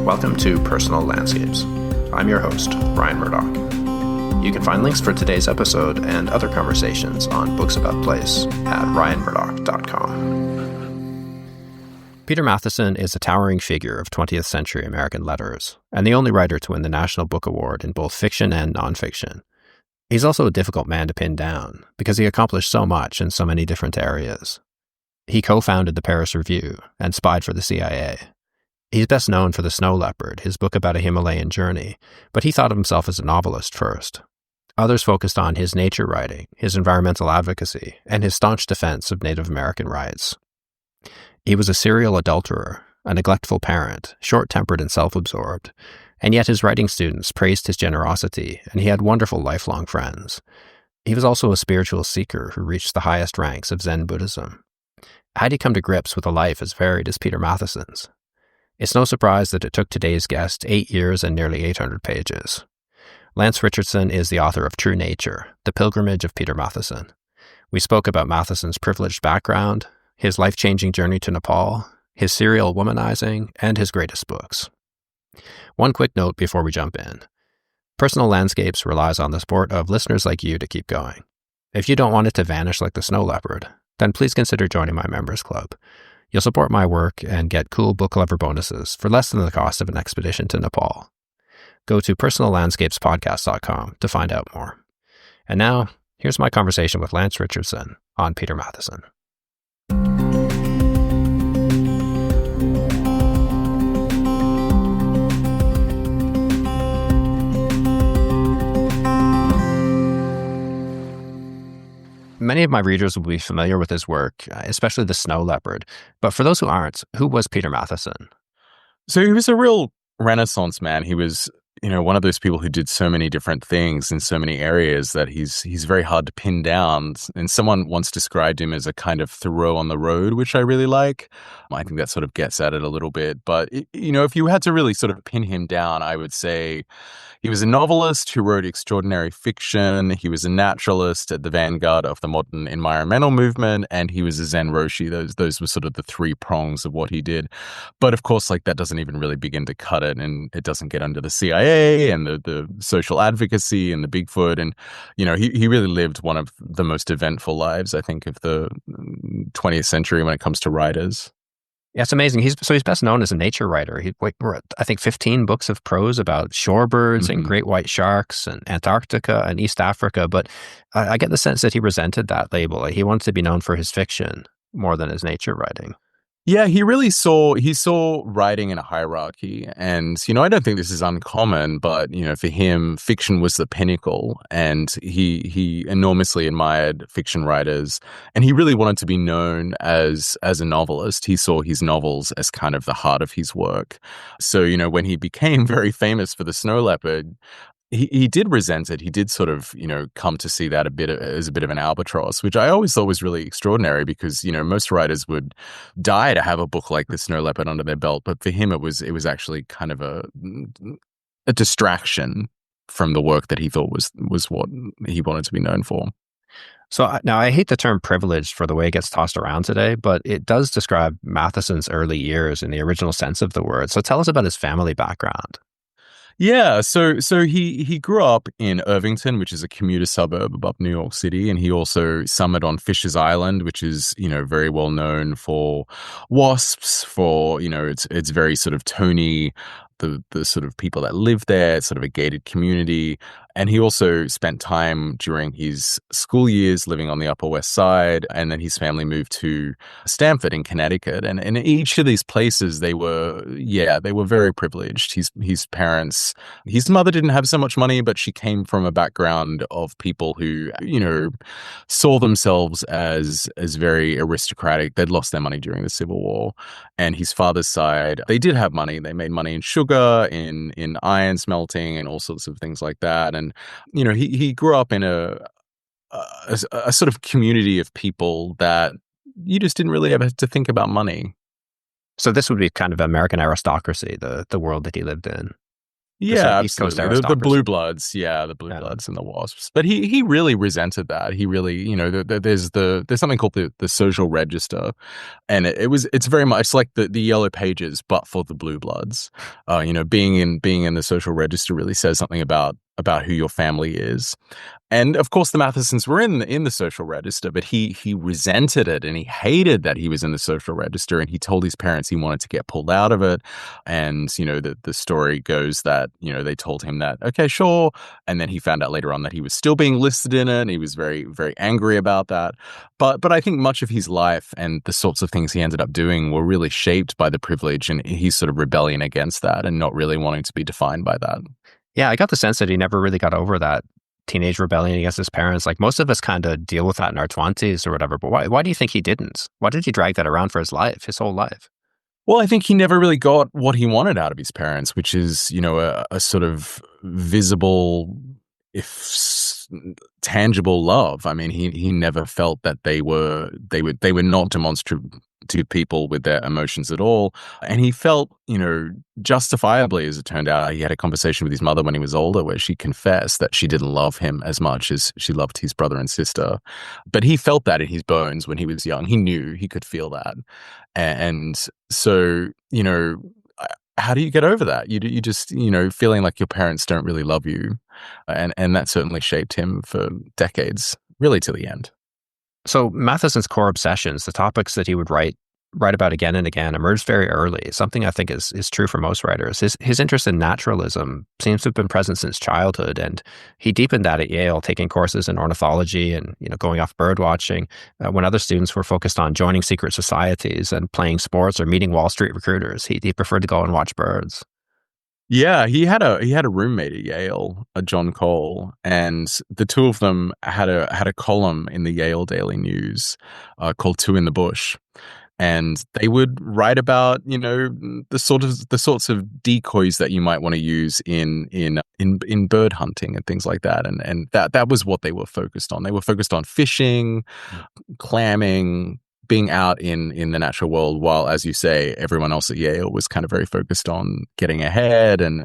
Welcome to Personal Landscapes. I'm your host, Ryan Murdoch. You can find links for today's episode and other conversations on Books About Place at ryanmurdoch.com. Peter Matthiessen is a towering figure of 20th-century American letters, and the only writer to win the National Book Award in both fiction and nonfiction. He's also a difficult man to pin down, because he accomplished so much in so many different areas. He co-founded the Paris Review and spied for the CIA. He's best known for The Snow Leopard, his book about a Himalayan journey, but he thought of himself as a novelist first. Others focused on his nature writing, his environmental advocacy, and his staunch defense of Native American rights. He was a serial adulterer, a neglectful parent, short-tempered and self-absorbed, and yet his writing students praised his generosity, and he had wonderful lifelong friends. He was also a spiritual seeker who reached the highest ranks of Zen Buddhism. How'd he come to grips with a life as varied as Peter Mathiessen's? It's no surprise that it took today's guest 8 years and nearly 800 pages. Lance Richardson is the author of True Nature, The Pilgrimage of Peter Matthiessen. We spoke about Mathiessen's privileged background, his life-changing journey to Nepal, his serial womanizing, and his greatest books. One quick note before we jump in. Personal Landscapes relies on the support of listeners like you to keep going. If you don't want it to vanish like the Snow Leopard, then please consider joining my members club. You'll support my work and get cool book lover bonuses for less than the cost of an expedition to Nepal. Go to personallandscapespodcast.com to find out more. And now, here's my conversation with Lance Richardson on Peter Matthiessen. Many of my readers will be familiar with his work, especially The Snow Leopard. But for those who aren't, who was Peter Matthiessen? So he was a real Renaissance man. He was, one of those people who did so many different things in so many areas that he's very hard to pin down. And someone once described him as a kind of Thoreau on the road, which I really like. I think that sort of gets at it a little bit. But, if you had to really sort of pin him down, I would say he was a novelist who wrote extraordinary fiction. He was a naturalist at the vanguard of the modern environmental movement, and he was a Zen Roshi. Those were sort of the three prongs of what he did. But of course, that doesn't even really begin to cut it, and it doesn't get under the CIA and the social advocacy and the Bigfoot. And, he really lived one of the most eventful lives, I think, of the 20th century when it comes to writers. Yeah, it's amazing. He's best known as a nature writer. He wrote, I think, 15 books of prose about shorebirds and great white sharks and Antarctica and East Africa. But I get the sense that he resented that label. He wanted to be known for his fiction more than his nature writing. Yeah, he saw writing in a hierarchy. And, I don't think this is uncommon, but, for him, fiction was the pinnacle. And he enormously admired fiction writers. And he really wanted to be known as a novelist. He saw his novels as kind of the heart of his work. So, when he became very famous for The Snow Leopard, he did resent it. He did sort of, come to see that as a bit of an albatross, which I always thought was really extraordinary because, most writers would die to have a book like The Snow Leopard under their belt. But for him, it was actually kind of a distraction from the work that he thought was what he wanted to be known for. So now I hate the term privileged for the way it gets tossed around today, but it does describe Mathiessen's early years in the original sense of the word. So tell us about his family background. Yeah, so he grew up in Irvington, which is a commuter suburb above New York City, and he also summered on Fisher's Island, which is, very well known for wasps, for, it's very sort of Tony, the sort of people that live there. It's sort of a gated community. And he also spent time during his school years living on the Upper West Side, and then his family moved to Stamford in Connecticut. And in each of these places, they were very privileged. His parents, his mother didn't have so much money, but she came from a background of people who, saw themselves as very aristocratic. They'd lost their money during the Civil War. And his father's side, they did have money. They made money in sugar, in iron smelting, and all sorts of things like that. And he grew up in a sort of community of people that you just didn't really ever have to think about money. So this would be kind of American aristocracy, the world that he lived in. the sort Yeah, of East Coast absolutely. The aristocracy. blue bloods, yeah, the blue Yeah. bloods and the wasps. But he really resented that. He really, there's something called the social register, and it's very much like the yellow pages, but for the blue bloods. Being in the social register really says something about who your family is. And of course, the Mathiessens were in the social register, but he resented it and he hated that he was in the social register. And he told his parents he wanted to get pulled out of it. And the story goes that they told him that, okay, sure. And then he found out later on that he was still being listed in it, and he was very, very angry about that. But I think much of his life and the sorts of things he ended up doing were really shaped by the privilege and his sort of rebellion against that, and not really wanting to be defined by that. Yeah, I got the sense that he never really got over that teenage rebellion against his parents. Like most of us kind of deal with that in our 20s or whatever, but why do you think he didn't? Why did he drag that around for his whole life? Well, I think he never really got what he wanted out of his parents, which is, a sort of visible, if tangible love. I mean, he never felt that they were not demonstrative to people with their emotions at all. And he felt, justifiably, as it turned out, he had a conversation with his mother when he was older where she confessed that she didn't love him as much as she loved his brother and sister. But he felt that in his bones when he was young. He knew, he could feel that. And so, how do you get over that? You just, feeling like your parents don't really love you. And that certainly shaped him for decades, really to the end. So Matheson's core obsessions, the topics that he would write about again and again, emerged very early. Something I think is true for most writers. His interest in naturalism seems to have been present since childhood, and he deepened that at Yale, taking courses in ornithology and going off bird watching, when other students were focused on joining secret societies and playing sports or meeting Wall Street recruiters. He preferred to go and watch birds. Yeah, he had a roommate at Yale, a John Cole, and the two of them had a column in the Yale Daily News called Two in the Bush. And they would write about, the sorts of decoys that you might want to use in bird hunting and things like that. And that was what they were focused on. They were focused on fishing, clamming, being out in the natural world, while, as you say, everyone else at Yale was kind of very focused on getting ahead and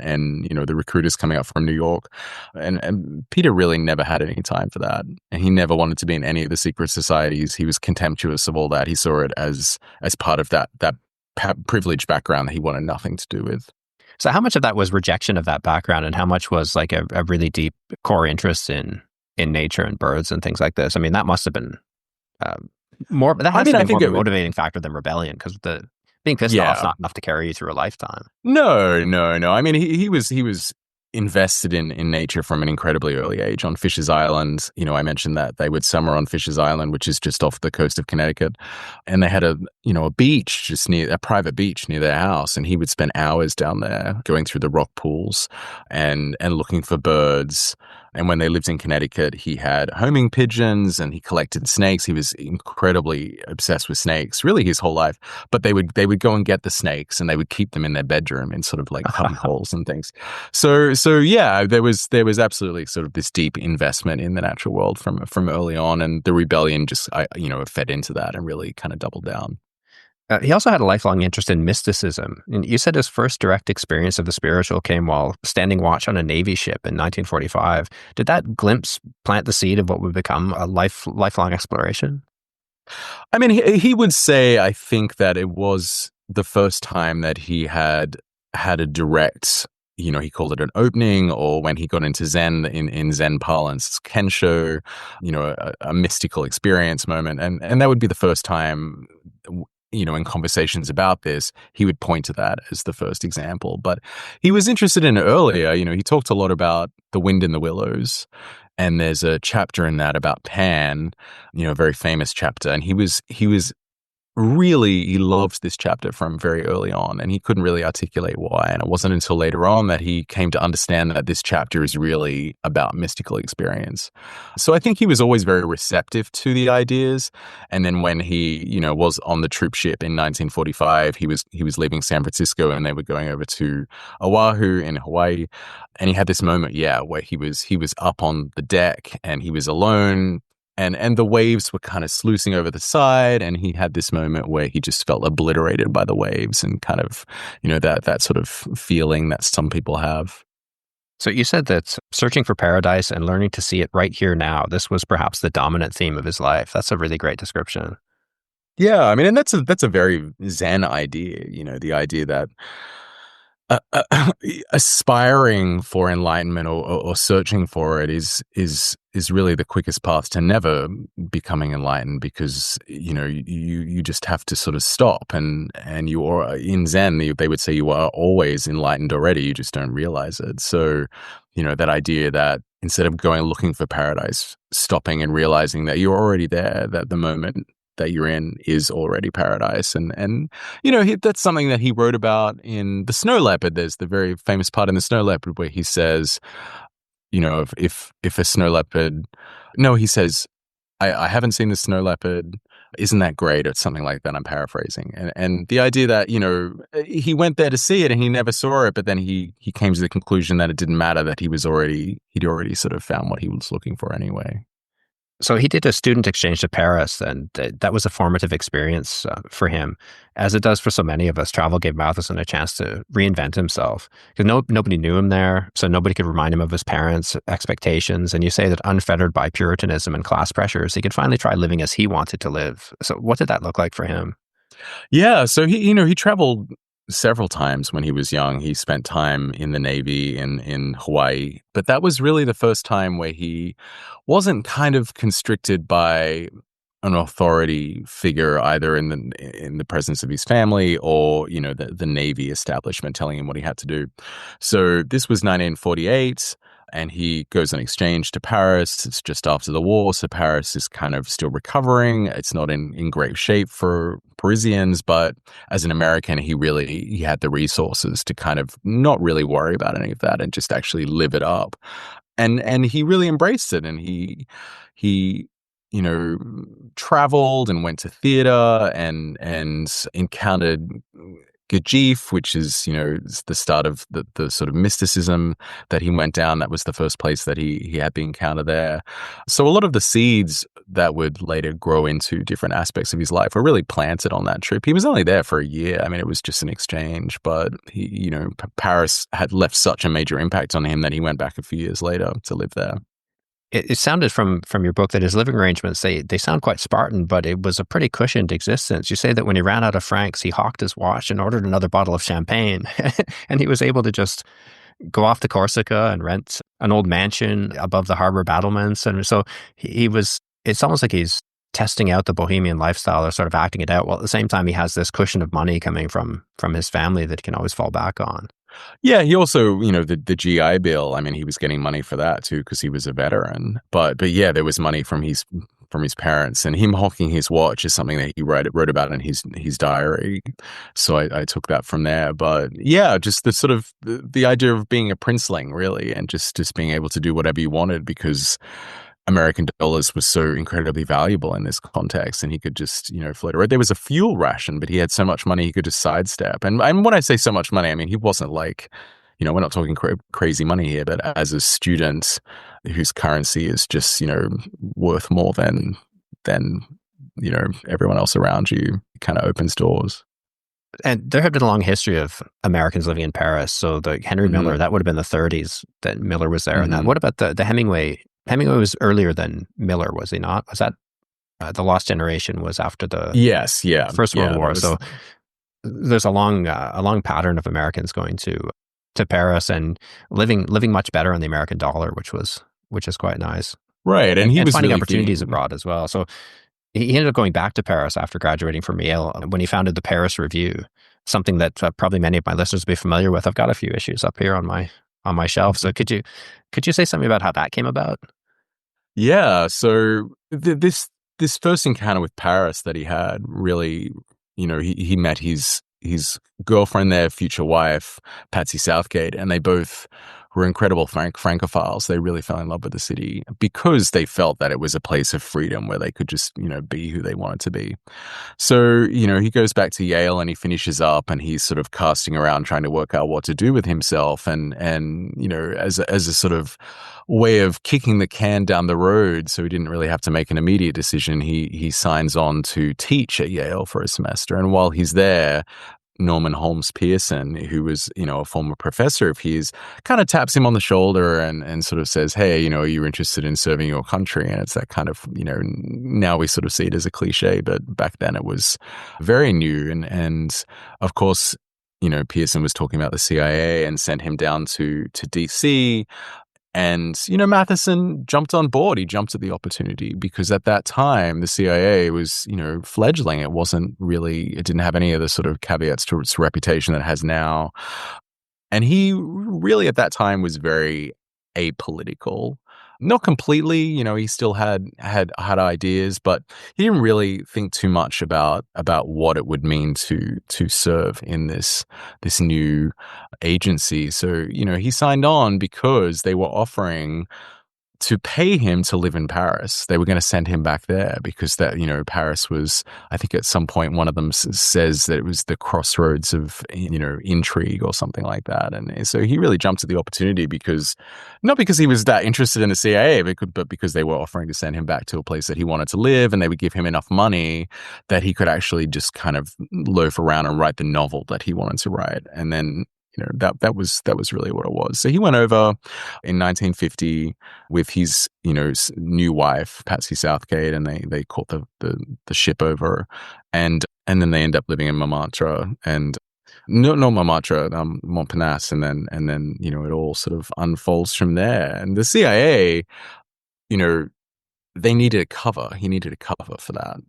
the recruiters coming up from New York. And Peter really never had any time for that. And he never wanted to be in any of the secret societies. He was contemptuous of all that. He saw it as part of that privileged background that he wanted nothing to do with. So how much of that was rejection of that background, and how much was like a really deep core interest in nature and birds and things like this? I mean, that must have been more. That has to be more of a motivating factor than rebellion, because being pissed off is not enough to carry you through a lifetime. No. I mean, he was invested in nature from an incredibly early age. On Fisher's Island, I mentioned that they would summer on Fisher's Island, which is just off the coast of Connecticut, and they had a beach just near, a private beach near their house, and he would spend hours down there going through the rock pools and looking for birds. And when they lived in Connecticut, he had homing pigeons and he collected snakes. He was incredibly obsessed with snakes, really his whole life. But they would go and get the snakes and they would keep them in their bedroom in sort of like cubby holes and things. So yeah, there was absolutely sort of this deep investment in the natural world from early on, and the rebellion just fed into that and really kind of doubled down. He also had a lifelong interest in mysticism. And you said his first direct experience of the spiritual came while standing watch on a Navy ship in 1945. Did that glimpse plant the seed of what would become a lifelong exploration? I mean, he would say, I think, that it was the first time that he had a direct, he called it an opening, or when he got into Zen in Zen parlance, Kensho, a mystical experience moment. And that would be the first time, in conversations about this, he would point to that as the first example. But he was interested in it earlier. He talked a lot about the wind in the willows. And there's a chapter in that about Pan, a very famous chapter. And he loved this chapter from very early on, and he couldn't really articulate why. And it wasn't until later on that he came to understand that this chapter is really about mystical experience. So I think he was always very receptive to the ideas. And then when he, was on the troop ship in 1945, he was leaving San Francisco and they were going over to Oahu in Hawaii. And he had this moment, where he was up on the deck and he was alone. And the waves were kind of sluicing over the side, and he had this moment where he just felt obliterated by the waves and kind of, that sort of feeling that some people have. So you said that searching for paradise and learning to see it right here now, this was perhaps the dominant theme of his life. That's a really great description. Yeah, I mean, and that's a very Zen idea, the idea that aspiring for enlightenment or searching for it is really the quickest path to never becoming enlightened, because you just have to sort of stop, and you are in Zen, they would say you are always enlightened already, you just don't realize it. So that idea that instead of going looking for paradise, stopping and realizing that you're already there, that the moment that you're in is already paradise. And that's something that he wrote about in the Snow Leopard. There's the very famous part in the Snow Leopard where he says, if a snow leopard, no, he says, I haven't seen the snow leopard. Isn't that great? Or something like that. I'm paraphrasing. And the idea that, he went there to see it and he never saw it, but then he came to the conclusion that it didn't matter, that he'd already sort of found what he was looking for anyway. So he did a student exchange to Paris, and that was a formative experience for him. As it does for so many of us, travel gave Matthiessen a chance to reinvent himself, because nobody knew him there, so nobody could remind him of his parents' expectations. And you say that unfettered by Puritanism and class pressures, he could finally try living as he wanted to live. So what did that look like for him? Yeah, so he traveled several times when he was young. He spent time in the Navy in Hawaii, but that was really the first time where he wasn't kind of constricted by an authority figure, either in the presence of his family or the Navy establishment telling him what he had to do. So this was 1948. And he goes on exchange to Paris. It's just after the war, so Paris is kind of still recovering. It's not in great shape for Parisians, but as an American, he had the resources to kind of not really worry about any of that and just actually live it up. And he really embraced it, and he traveled and went to theater and encountered Gurdjieff, which is, is the start of the sort of mysticism that he went down. That was the first place that he had the encounter there. So a lot of the seeds that would later grow into different aspects of his life were really planted on that trip. He was only there for a year. I mean, it was just an exchange, but Paris had left such a major impact on him that he went back a few years later to live there. It sounded from your book that his living arrangements, they sound quite Spartan, but it was a pretty cushioned existence. You say that when he ran out of francs, he hawked his watch and ordered another bottle of champagne. And he was able to just go off to Corsica and rent an old mansion above the harbor battlements. And so it's almost like he's testing out the bohemian lifestyle, or sort of acting it out, while at the same time he has this cushion of money coming from his family that he can always fall back on. Yeah, he also, the GI Bill, I mean, he was getting money for that too, because he was a veteran. But yeah, there was money from his parents, and him hawking his watch is something that he wrote about in his diary. So I took that from there. But yeah, just the sort of the idea of being a princeling, really, and just being able to do whatever you wanted, because American dollars was so incredibly valuable in this context, and he could just, float around. There was a fuel ration, but he had so much money he could just sidestep. And when I say so much money, I mean, he wasn't like, we're not talking crazy money here, but as a student whose currency is just, worth more than everyone else around you, it kind of opens doors. And there had been a long history of Americans living in Paris. So the Henry Miller, that would have been the 30s that Miller was there. And that, what about the Hemingway? Hemingway was earlier than Miller, was he not? Was that The Lost Generation was after the First World War? So there's a long pattern of Americans going to Paris and living much better on the American dollar, which is quite nice. Right, and he was finding really opportunities abroad as well. So he ended up going back to Paris after graduating from Yale when he founded the Paris Review, something that probably many of my listeners will be familiar with. I've got a few issues up here on my shelf. So could you say something about how that came about? Yeah. So this first encounter with Paris that he had, really, he met his girlfriend there, future wife, Patsy Southgate, and they both were incredible Francophiles. They really fell in love with the city because they felt that it was a place of freedom where they could just, be who they wanted to be. So, he goes back to Yale and he finishes up and he's sort of casting around trying to work out what to do with himself. And as a sort of way of kicking the can down the road, so he didn't really have to make an immediate decision, he signs on to teach at Yale for a semester. And while he's there, Norman Holmes Pearson, who was, a former professor of his, kind of taps him on the shoulder and sort of says, hey, are you interested in serving your country? And it's that kind of, now we sort of see it as a cliche, but back then it was very new. And of course, Pearson was talking about the CIA and sent him down to DC. And, Matthiessen jumped on board. He jumped at the opportunity because at that time, the CIA was, fledgling. It didn't have any of the sort of caveats to its reputation that it has now. And he really at that time was very apolitical. Not completely, he still had ideas, but he didn't really think too much about what it would mean to serve in this new agency. So, he signed on because they were offering to pay him to live in Paris. They were going to send him back there because Paris was, I think at some point one of them says that it was the crossroads of, intrigue or something like that. And so he really jumped at the opportunity not because he was that interested in the CIA, but because they were offering to send him back to a place that he wanted to live, and they would give him enough money that he could actually just kind of loaf around and write the novel that he wanted to write. And then that was really what it was. So he went over in 1950 with his new wife Patsy Southgate, and they caught the ship over, and then they end up living in Montmartre and not Montmartre, Montparnasse, and then it all sort of unfolds from there. And the CIA, they needed a cover. He needed a cover for that,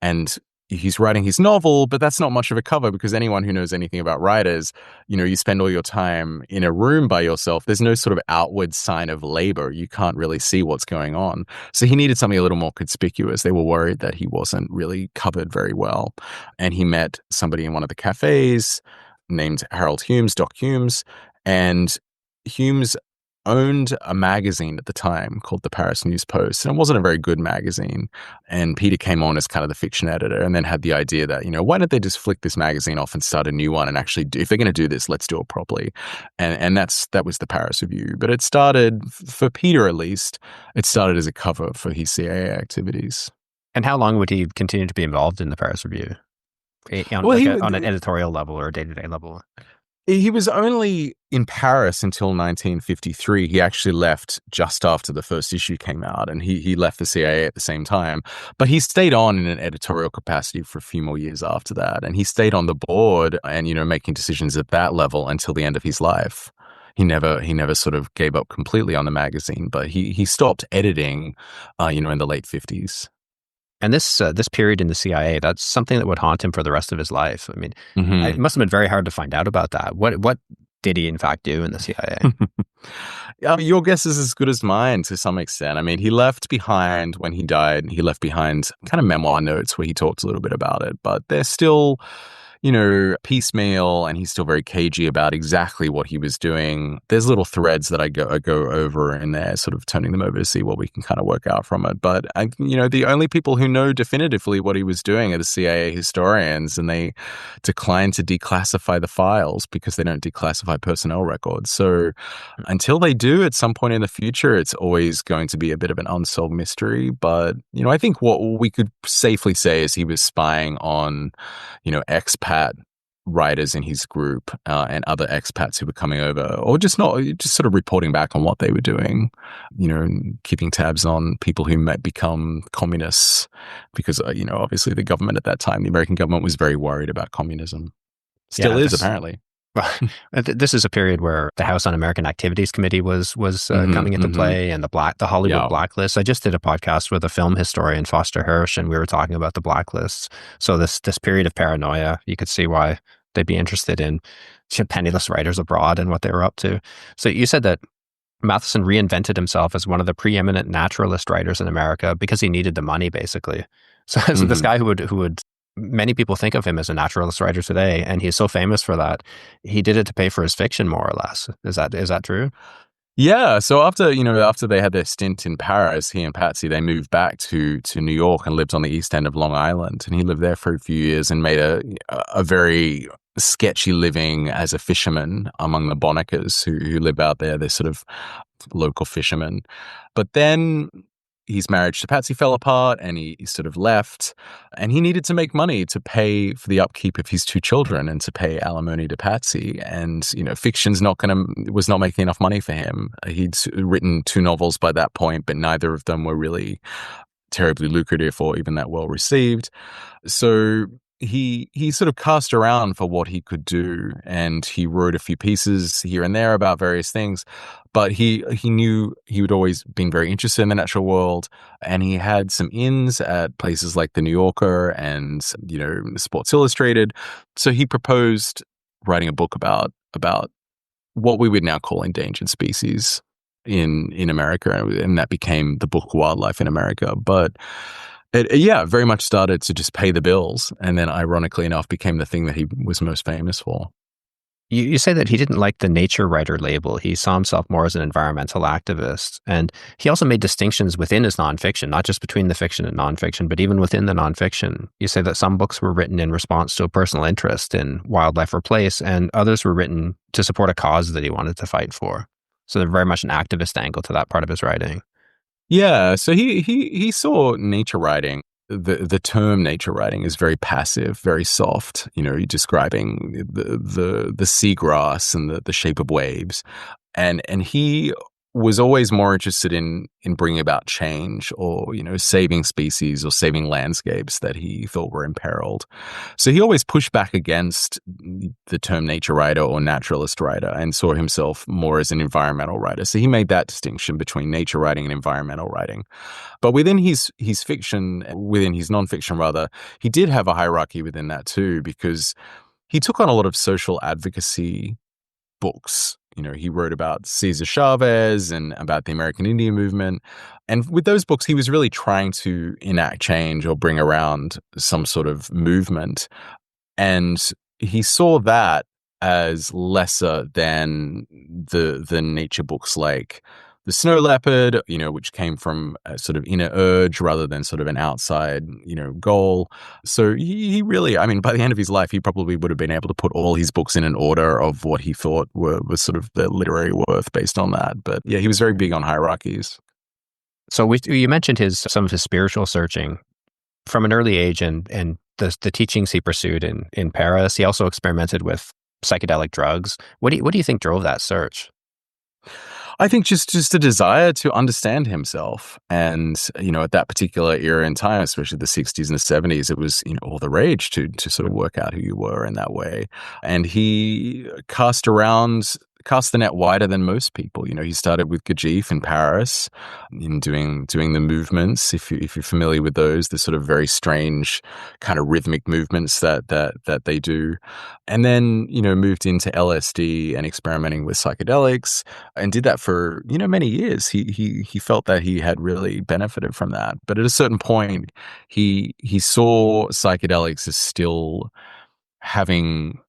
and he's writing his novel, but that's not much of a cover because anyone who knows anything about writers, you spend all your time in a room by yourself. There's no sort of outward sign of labor. You can't really see what's going on. So he needed something a little more conspicuous. They were worried that he wasn't really covered very well. And he met somebody in one of the cafes named Harold Humes, Doc Humes, and Humes owned a magazine at the time called the Paris News Post, and it wasn't a very good magazine. And Peter came on as kind of the fiction editor, and then had the idea that, why don't they just flick this magazine off and start a new one and actually if they're going to do this, let's do it properly. And that was the Paris Review. But it started, for Peter at least, it started as a cover for his CIA activities. And how long would he continue to be involved in the Paris Review? On an editorial level or a day-to-day level? He was only in Paris until 1953. He actually left just after the first issue came out, and he left the CIA at the same time. But he stayed on in an editorial capacity for a few more years after that, and he stayed on the board and making decisions at that level until the end of his life. He never sort of gave up completely on the magazine, but he stopped editing, in the late 50s. And this period in the CIA, that's something that would haunt him for the rest of his life. I mean, It must have been very hard to find out about that. What did he in fact do in the CIA? Your guess is as good as mine to some extent. I mean, he left behind, when he died, he left behind kind of memoir notes where he talked a little bit about it, but they're still, piecemeal, and he's still very cagey about exactly what he was doing. There's little threads that I go over in there, sort of turning them over to see what we can kind of work out from it. But, the only people who know definitively what he was doing are the CIA historians, and they decline to declassify the files because they don't declassify personnel records. So until they do at some point in the future, it's always going to be a bit of an unsolved mystery. But, I think what we could safely say is he was spying on, expat writers in his group and other expats who were coming over, or just sort of reporting back on what they were doing, keeping tabs on people who might become communists because, obviously the government at that time, the American government, was very worried about communism. Still is, apparently. This is a period where the House Un-American Activities Committee was coming into play, and the Hollywood blacklist. I just did a podcast with a film historian, Foster Hirsch, and we were talking about the blacklists. So this period of paranoia, you could see why they'd be interested in penniless writers abroad and what they were up to. So you said that Matthiessen reinvented himself as one of the preeminent naturalist writers in America because he needed the money, basically. So this guy who would many people think of him as a naturalist writer today, and he's so famous for that. He did it to pay for his fiction, more or less. Is that true? Yeah. So after they had their stint in Paris, he and Patsy, they moved back to New York and lived on the east end of Long Island. And he lived there for a few years and made a very sketchy living as a fisherman among the Bonnickers who live out there. They're sort of local fishermen. But then his marriage to Patsy fell apart and he sort of left, and he needed to make money to pay for the upkeep of his two children and to pay alimony to Patsy. And, fiction's was not making enough money for him. He'd written two novels by that point, but neither of them were really terribly lucrative or even that well received. So he sort of cast around for what he could do, and he wrote a few pieces here and there about various things. But he knew he had always been very interested in the natural world, and he had some ins at places like the New Yorker and Sports Illustrated. So he proposed writing a book about what we would now call endangered species in America, and that became the book Wildlife in America. But it very much started to just pay the bills, and then ironically enough became the thing that he was most famous for. You say that he didn't like the nature writer label. He saw himself more as an environmental activist. And he also made distinctions within his nonfiction, not just between the fiction and nonfiction, but even within the nonfiction. You say that some books were written in response to a personal interest in wildlife or place, and others were written to support a cause that he wanted to fight for. So there's very much an activist angle to that part of his writing. Yeah, so he saw nature writing. The term nature writing is very passive, very soft. You're describing the seagrass and the shape of waves, and he was always more interested in bringing about change, or saving species or saving landscapes that he thought were imperiled. So he always pushed back against the term nature writer or naturalist writer and saw himself more as an environmental writer. So he made that distinction between nature writing and environmental writing. But within his fiction, within his nonfiction rather, he did have a hierarchy within that too, because he took on a lot of social advocacy books. He wrote about Cesar Chavez and about the American Indian movement. And with those books, he was really trying to enact change or bring around some sort of movement. And he saw that as lesser than the nature books like the Snow Leopard, which came from a sort of inner urge rather than sort of an outside, goal. So he really, by the end of his life, he probably would have been able to put all his books in an order of what he thought was sort of the literary worth based on that. But yeah, he was very big on hierarchies. So you mentioned some of his spiritual searching from an early age and the teachings he pursued in Paris. He also experimented with psychedelic drugs. What do you think drove that search? I think just a desire to understand himself. And, at that particular era in time, especially the 60s and the 70s, it was, all the rage to sort of work out who you were in that way. And he cast the net wider than most people. He started with Gurdjieff in Paris, in doing the movements. If you're familiar with those, the sort of very strange kind of rhythmic movements that they do, and then moved into LSD and experimenting with psychedelics, and did that for many years. He felt that he had really benefited from that, but at a certain point, he saw psychedelics as still having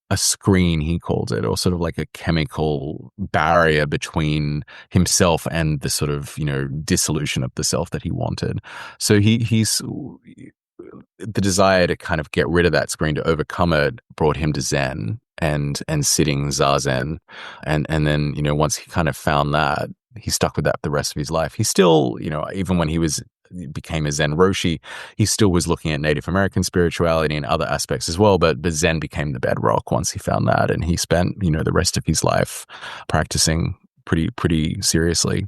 a screen, he called it, or sort of like a chemical barrier between himself and the sort of, dissolution of the self that he wanted. So he's the desire to kind of get rid of that screen, to overcome it, brought him to Zen and sitting Zazen. And then, once he kind of found that, he stuck with that the rest of his life. He still, even when he became a Zen Roshi, he still was looking at Native American spirituality and other aspects as well, but Zen became the bedrock once he found that, and he spent, the rest of his life practicing pretty seriously.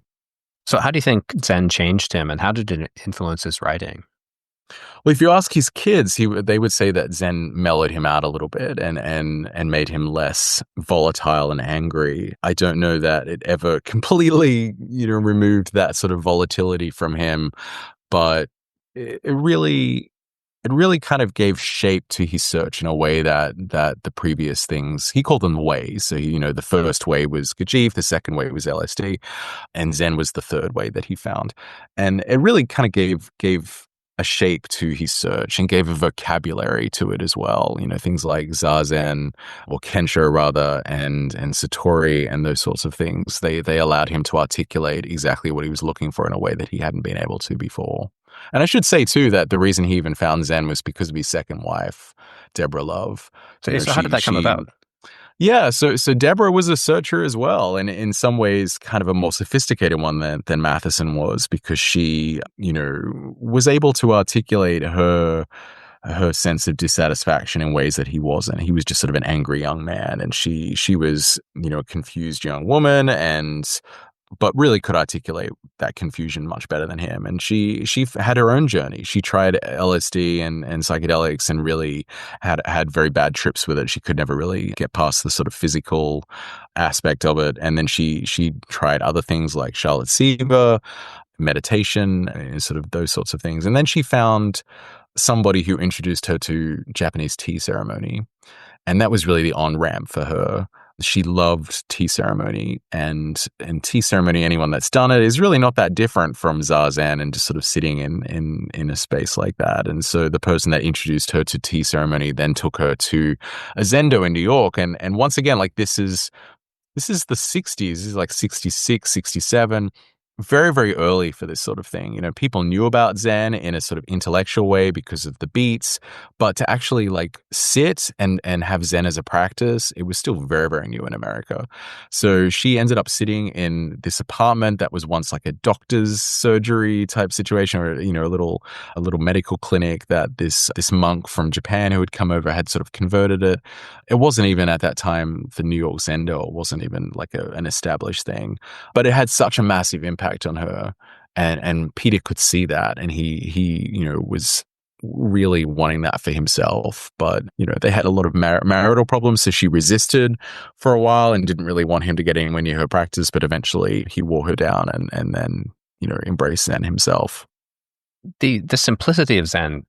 So how do you think Zen changed him, and how did it influence his writing? Well, if you ask his kids, they would say that Zen mellowed him out a little bit and made him less volatile and angry. I don't know that it ever completely, removed that sort of volatility from him, but it really kind of gave shape to his search in a way that the previous things, he called them ways. So, the first way was Gurdjieff, the second way was LSD, and Zen was the third way that he found. And it really kind of gave a shape to his search and gave a vocabulary to it as well. Things like Zazen or Kensho rather, and Satori and those sorts of things. They allowed him to articulate exactly what he was looking for in a way that he hadn't been able to before. And I should say too that the reason he even found Zen was because of his second wife, Deborah Love. So how did that come about? Yeah, so Deborah was a searcher as well, and in some ways, kind of a more sophisticated one than Matthiessen was, because she, was able to articulate her sense of dissatisfaction in ways that he wasn't. He was just sort of an angry young man, and she was, a confused young woman, and but really could articulate that confusion much better than him. And she had her own journey. She tried LSD and psychedelics and really had very bad trips with it. She could never really get past the sort of physical aspect of it. And then she tried other things like Charlotte Siva, meditation, and sort of those sorts of things. And then she found somebody who introduced her to Japanese tea ceremony. And that was really the on-ramp for her. She loved tea ceremony, and tea ceremony, anyone that's done it, is really not that different from Zazen and just sort of sitting in a space like that. And so the person that introduced her to tea ceremony then took her to a Zendo in New York. And once again, like this is the 60s, this is like 66, 67. Very, very early for this sort of thing. People knew about Zen in a sort of intellectual way because of the beats, but to actually like sit and have Zen as a practice, it was still very, very new in America. So she ended up sitting in this apartment that was once like a doctor's surgery type situation, or a little medical clinic that this monk from Japan who had come over had sort of converted it. It wasn't even at that time for New York Zendo. It wasn't even like an established thing, but it had such a massive impact on her, and Peter could see that, and he was really wanting that for himself. But they had a lot of marital problems, so she resisted for a while and didn't really want him to get anywhere near her practice. But eventually he wore her down and then embraced Zen himself. The simplicity of Zen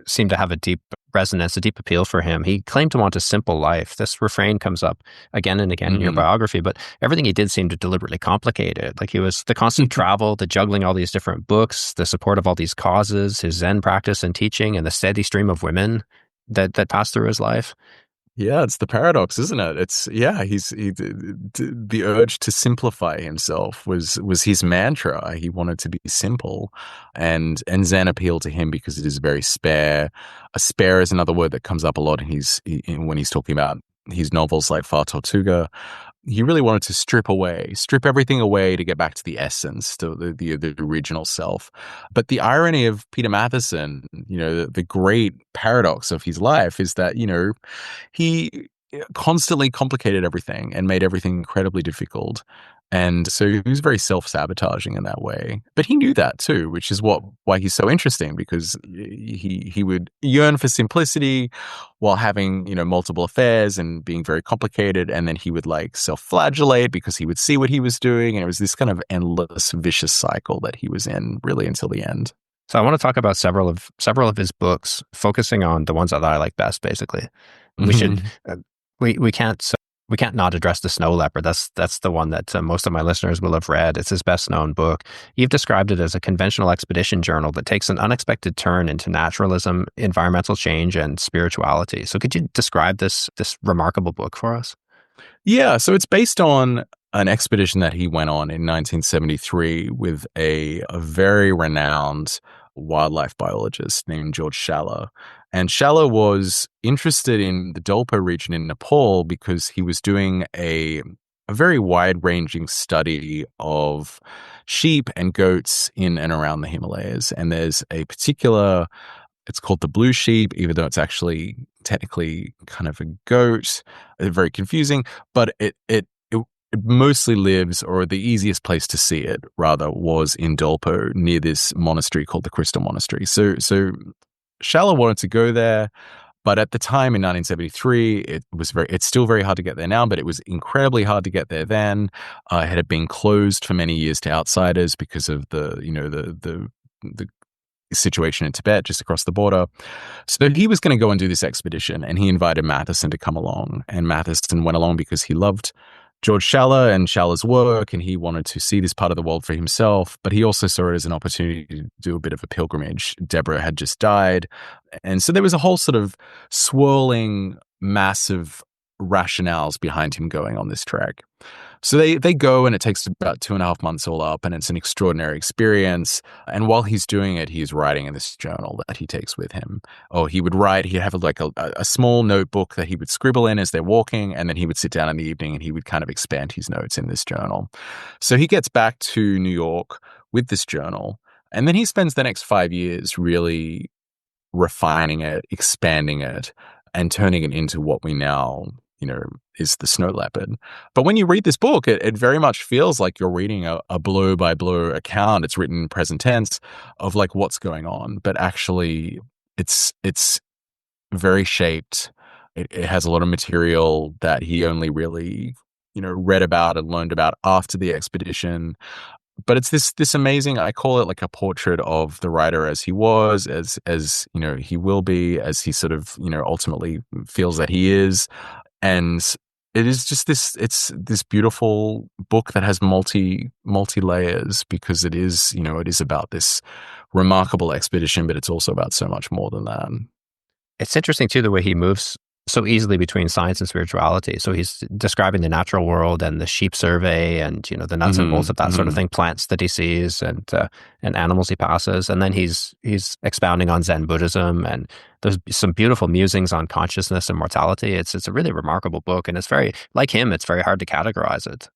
seemed to have a deep resonance, a deep appeal for him. He claimed to want a simple life. This refrain comes up again and again in your biography, but everything he did seemed to deliberately complicate it. Like, he was the constant travel, the juggling all these different books, the support of all these causes, his Zen practice and teaching, and the steady stream of women that passed through his life. Yeah, it's the paradox, isn't it? The urge to simplify himself was his mantra. He wanted to be simple, and Zen appealed to him because it is very spare. A spare is another word that comes up a lot when he's talking about his novels like Far Tortuga. He really wanted to strip everything away to get back to the essence, to the original self. But the irony of Peter Matthiessen, the great paradox of his life is that, he constantly complicated everything and made everything incredibly difficult. And so he was very self-sabotaging in that way. But he knew that too, which is why he's so interesting, because he would yearn for simplicity while having, multiple affairs and being very complicated. And then he would like self-flagellate because he would see what he was doing. And it was this kind of endless, vicious cycle that he was in really until the end. So I want to talk about several of his books, focusing on the ones that I like best, basically. We should, we can't not address the Snow Leopard. That's the one that most of my listeners will have read. It's his best known book. You've described it as a conventional expedition journal that takes an unexpected turn into naturalism, environmental change, and spirituality. So could you describe this remarkable book for us? Yeah, so it's based on an expedition that he went on in 1973 with a very renowned wildlife biologist named George Schaller. And Schaller was interested in the Dolpo region in Nepal because he was doing a very wide-ranging study of sheep and goats in and around the Himalayas. And there's a particular, it's called the blue sheep, even though it's actually technically kind of a goat. It's very confusing, but it mostly lives, or the easiest place to see it, rather, was in Dolpo, near this monastery called the Crystal Monastery. So Schaller wanted to go there, but at the time in 1973, it's still very hard to get there now, but it was incredibly hard to get there then. It had been closed for many years to outsiders because of the situation in Tibet, just across the border. So he was going to go and do this expedition, and he invited Matthiessen to come along. And Matthiessen went along because he loved George Schaller and Schaller's work, and he wanted to see this part of the world for himself, but he also saw it as an opportunity to do a bit of a pilgrimage. Deborah had just died, and so there was a whole sort of swirling, massive rationales behind him going on this trek. So they go, and it takes about 2.5 months all up, and it's an extraordinary experience. And while he's doing it, he's writing in this journal that he takes with him. Oh, he would write. He'd have like a small notebook that he would scribble in as they're walking, and then he would sit down in the evening and he would kind of expand his notes in this journal. So he gets back to New York with this journal, and then he spends the next 5 years really refining it, expanding it, and turning it into what we now, is the Snow Leopard. But when you read this book, it very much feels like you're reading a blow by blow account. It's written in present tense of like what's going on, but actually it's very shaped. It has a lot of material that he only really, read about and learned about after the expedition. But it's this amazing, I call it like a portrait of the writer as he was, as he will be, as he sort of, ultimately feels that he is. And it is just it's this beautiful book that has multi layers, because it is, it is about this remarkable expedition, but it's also about so much more than that. It's interesting too, the way he moves so easily between science and spirituality. So he's describing the natural world and the sheep survey and, the nuts and bolts of that sort of thing, plants that he sees and animals he passes. And then he's expounding on Zen Buddhism, and there's some beautiful musings on consciousness and mortality. It's a really remarkable book, and it's very, like him, it's very hard to categorize it.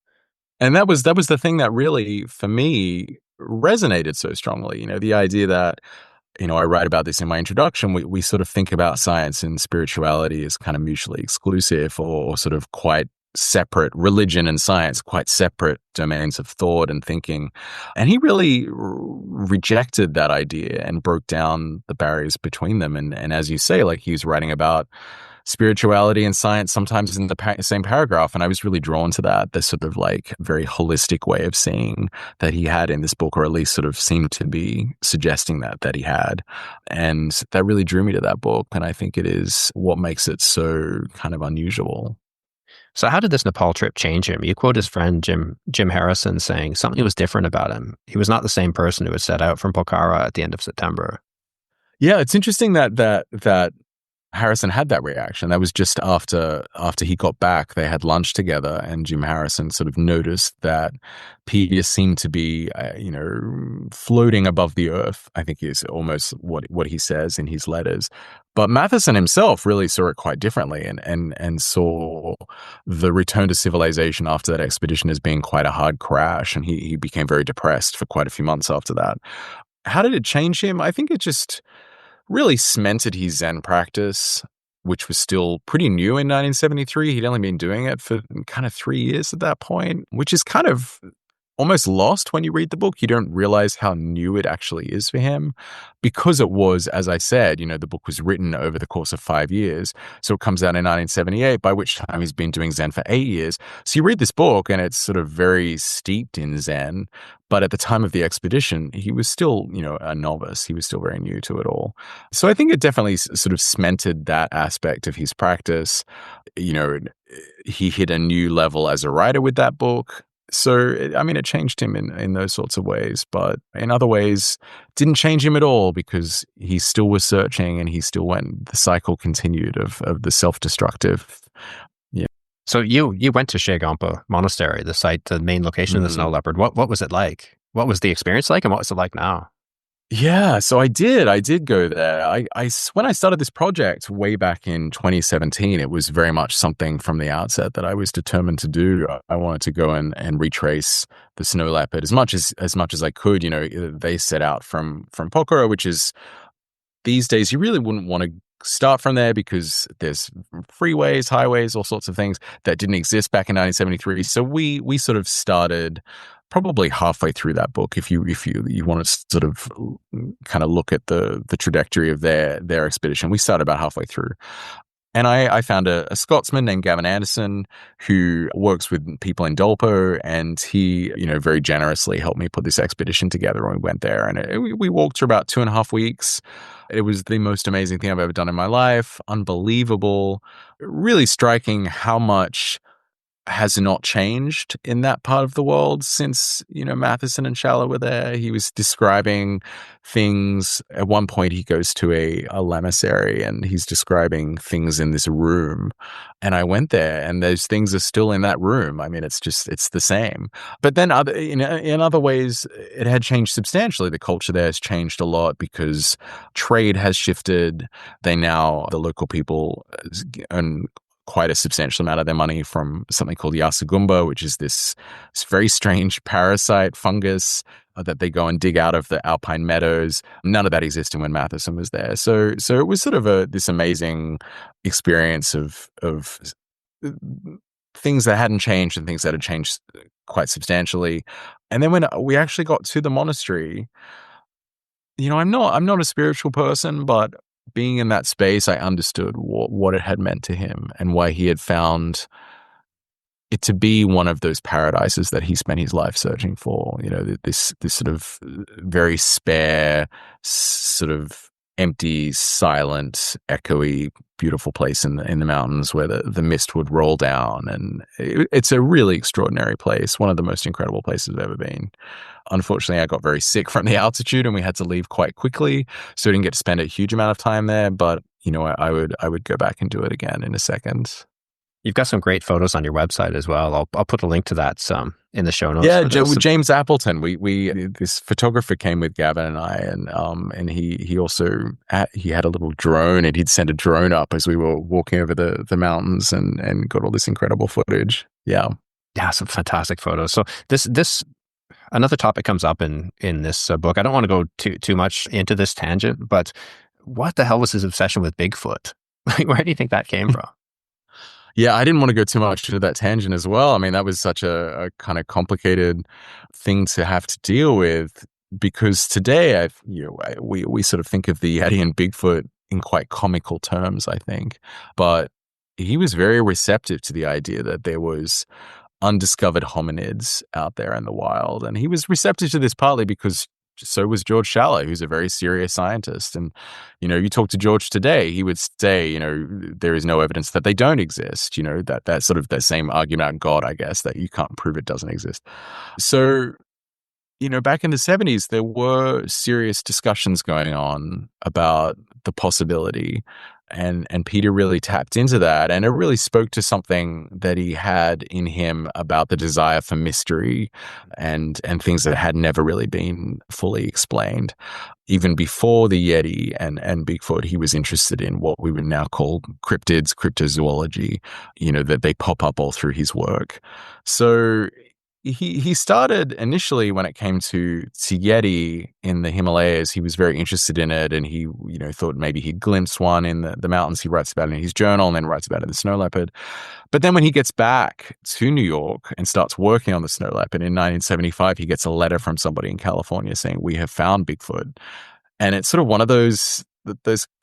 And that was the thing that really, for me, resonated so strongly. The idea that, I write about this in my introduction. We sort of think about science and spirituality as kind of mutually exclusive, or sort of quite separate, religion and science, quite separate domains of thought and thinking. And he really rejected that idea and broke down the barriers between them. And as you say, like, he was writing about spirituality and science sometimes in the same paragraph. And I was really drawn to that, this sort of like very holistic way of seeing that he had in this book, or at least sort of seemed to be suggesting that he had. And that really drew me to that book. And I think it is what makes it so kind of unusual. So how did this Nepal trip change him? You quote his friend Jim Harrison saying something was different about him. He was not the same person who had set out from Pokhara at the end of September. Yeah, it's interesting that Harrison had that reaction. That was just after he got back. They had lunch together, and Jim Harrison sort of noticed that Peter seemed to be, floating above the earth, I think is almost what he says in his letters. But Matthiessen himself really saw it quite differently, and saw the return to civilization after that expedition as being quite a hard crash, and he became very depressed for quite a few months after that. How did it change him? I think it just really cemented his Zen practice, which was still pretty new in 1973. He'd only been doing it for kind of 3 years at that point, which is kind of almost lost when you read the book. You don't realize how new it actually is for him, because it was, as I said, the book was written over the course of 5 years. So it comes out in 1978, by which time he's been doing Zen for 8 years. So you read this book and it's sort of very steeped in Zen. But at the time of the expedition, he was still, a novice. He was still very new to it all. So I think it definitely sort of cemented that aspect of his practice. He hit a new level as a writer with that book. So, it changed him in those sorts of ways, but in other ways, didn't change him at all, because he still was searching, and he still the cycle continued of the self-destructive. Yeah. So you went to Shegompa Monastery, the main location of the Snow Leopard. What was it like? What was the experience like, and what was it like now? Yeah, so I did go there. When I started this project way back in 2017, it was very much something from the outset that I was determined to do. I wanted to go and retrace the Snow Leopard as much as I could. They set out from Pokhara, which is, these days you really wouldn't want to start from there, because there's freeways, highways, all sorts of things that didn't exist back in 1973. So we sort of started probably halfway through that book, if you want to sort of kind of look at the trajectory of their expedition. We started about halfway through. And I found a Scotsman named Gavin Anderson, who works with people in Dolpo, and he, very generously helped me put this expedition together when we went there. And we walked for about 2.5 weeks. It was the most amazing thing I've ever done in my life. Unbelievable. Really striking how much has not changed in that part of the world since, Matthiessen and Schaller were there. He was describing things. At one point, he goes to a lamasery and he's describing things in this room. And I went there and those things are still in that room. I mean, it's the same. But then in other ways, it had changed substantially. The culture there has changed a lot because trade has shifted. The local people own quite a substantial amount of their money from something called yasugumba, which is this very strange parasite fungus that they go and dig out of the alpine meadows. None of that existed when Matthiessen was there. So it was sort of this amazing experience of things that hadn't changed and things that had changed quite substantially. And then when we actually got to the monastery, I'm not a spiritual person, but being in that space, I understood what it had meant to him and why he had found it to be one of those paradises that he spent his life searching for. This sort of very spare, sort of empty, silent, echoey, beautiful place in the mountains where the mist would roll down. And it's a really extraordinary place, one of the most incredible places I've ever been. Unfortunately, I got very sick from the altitude and we had to leave quite quickly, so I didn't get to spend a huge amount of time there. But I would go back and do it again in a second. You've got some great photos on your website as well. I'll put a link to that in the show notes. Yeah, James Appleton. We this photographer came with Gavin and I, and he also had a little drone, and he'd sent a drone up as we were walking over the mountains and got all this incredible footage. Yeah, some fantastic photos. So this another topic comes up in this book. I don't want to go too much into this tangent, but what the hell was his obsession with Bigfoot? Like, where do you think that came from? Yeah, I didn't want to go too much into that tangent as well. I mean, that was such a kind of complicated thing to have to deal with, because today we sort of think of the Yeti and Bigfoot in quite comical terms, I think. But he was very receptive to the idea that there was undiscovered hominids out there in the wild. And he was receptive to this partly because so was George Schaller, who's a very serious scientist. And, you talk to George today, he would say, there is no evidence that they don't exist. That sort of that same argument on God, I guess, that you can't prove it doesn't exist. So, back in the 70s, there were serious discussions going on about the possibility. And Peter really tapped into that, and it really spoke to something that he had in him about the desire for mystery and things that had never really been fully explained. Even before the Yeti and Bigfoot, he was interested in what we would now call cryptids, cryptozoology, that they pop up all through his work. So he started initially when it came to Yeti in the Himalayas. He was very interested in it, and he thought maybe he'd glimpsed one in the mountains. He writes about it in his journal and then writes about it in the Snow Leopard. But then when he gets back to New York and starts working on the Snow Leopard in 1975, he gets a letter from somebody in California saying, "We have found Bigfoot." And it's sort of one of those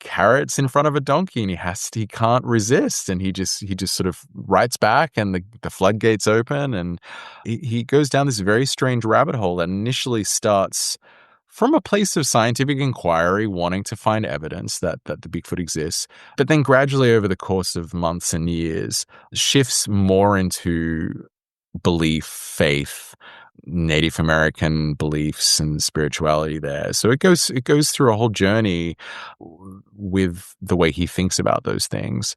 carrots in front of a donkey, and he can't resist, and he just sort of writes back, and the floodgates open, and he goes down this very strange rabbit hole that initially starts from a place of scientific inquiry, wanting to find evidence that the Bigfoot exists, but then gradually over the course of months and years shifts more into belief, faith, Native American beliefs and spirituality there. So it goes through a whole journey with the way he thinks about those things.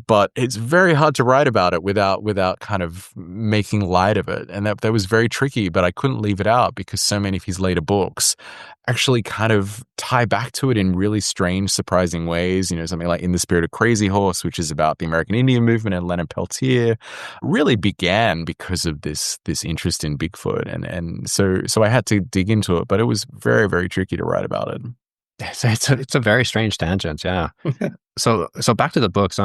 But it's very hard to write about it without kind of making light of it. And that was very tricky, but I couldn't leave it out because so many of his later books actually kind of tie back to it in really strange, surprising ways. Something like In the Spirit of Crazy Horse, which is about the American Indian movement, and Leonard Peltier really began because of this interest in Bigfoot. And so I had to dig into it, but it was very, very tricky to write about it. It's a very strange tangent, yeah. So back to the books.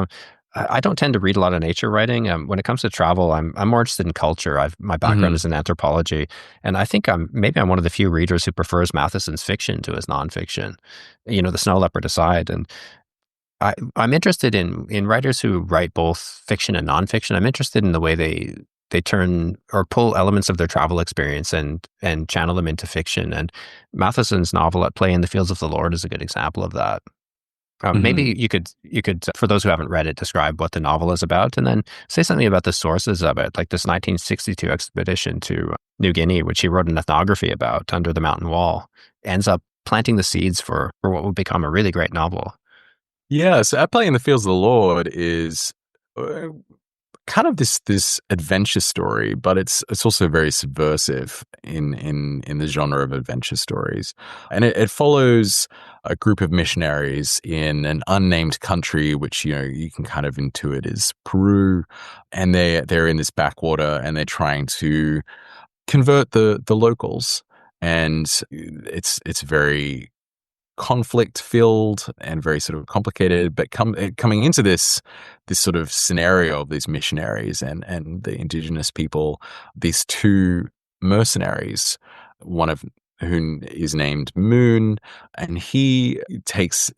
I don't tend to read a lot of nature writing. When it comes to travel, I'm more interested in culture. My background is in anthropology, and I think I'm one of the few readers who prefers Mathiessen's fiction to his nonfiction. The Snow Leopard aside, and I'm interested in writers who write both fiction and nonfiction. I'm interested in the way they turn or pull elements of their travel experience and channel them into fiction. And Mathiessen's novel At Play in the Fields of the Lord is a good example of that. Maybe you could, for those who haven't read it, describe what the novel is about, and then say something about the sources of it, like this 1962 expedition to New Guinea, which he wrote an ethnography about under the mountain wall, ends up planting the seeds for what would become a really great novel. Yeah, so At Play in the Fields of the Lord is uh, kind of this adventure story, but it's also very subversive in the genre of adventure stories, and it follows a group of missionaries in an unnamed country, which you can kind of intuit is Peru, and they're in this backwater, and they're trying to convert the locals, and it's very conflict filled and very sort of complicated, but coming into this sort of scenario of these missionaries and the indigenous people, these two mercenaries, one of whom is named Moon, and he takes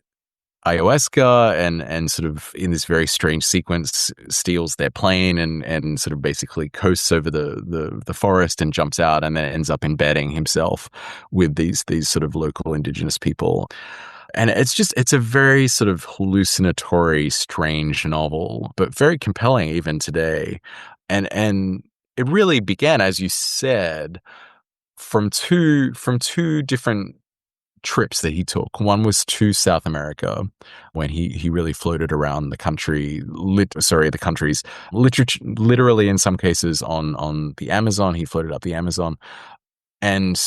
ayahuasca and sort of in this very strange sequence steals their plane and sort of basically coasts over the forest and jumps out, and then ends up embedding himself with these sort of local indigenous people. And it's a very sort of hallucinatory, strange novel, but very compelling even today. And it really began, as you said, from two different trips that he took. One was to South America, when he really floated around the country, the countries, literally in some cases on the Amazon. He floated up the Amazon, and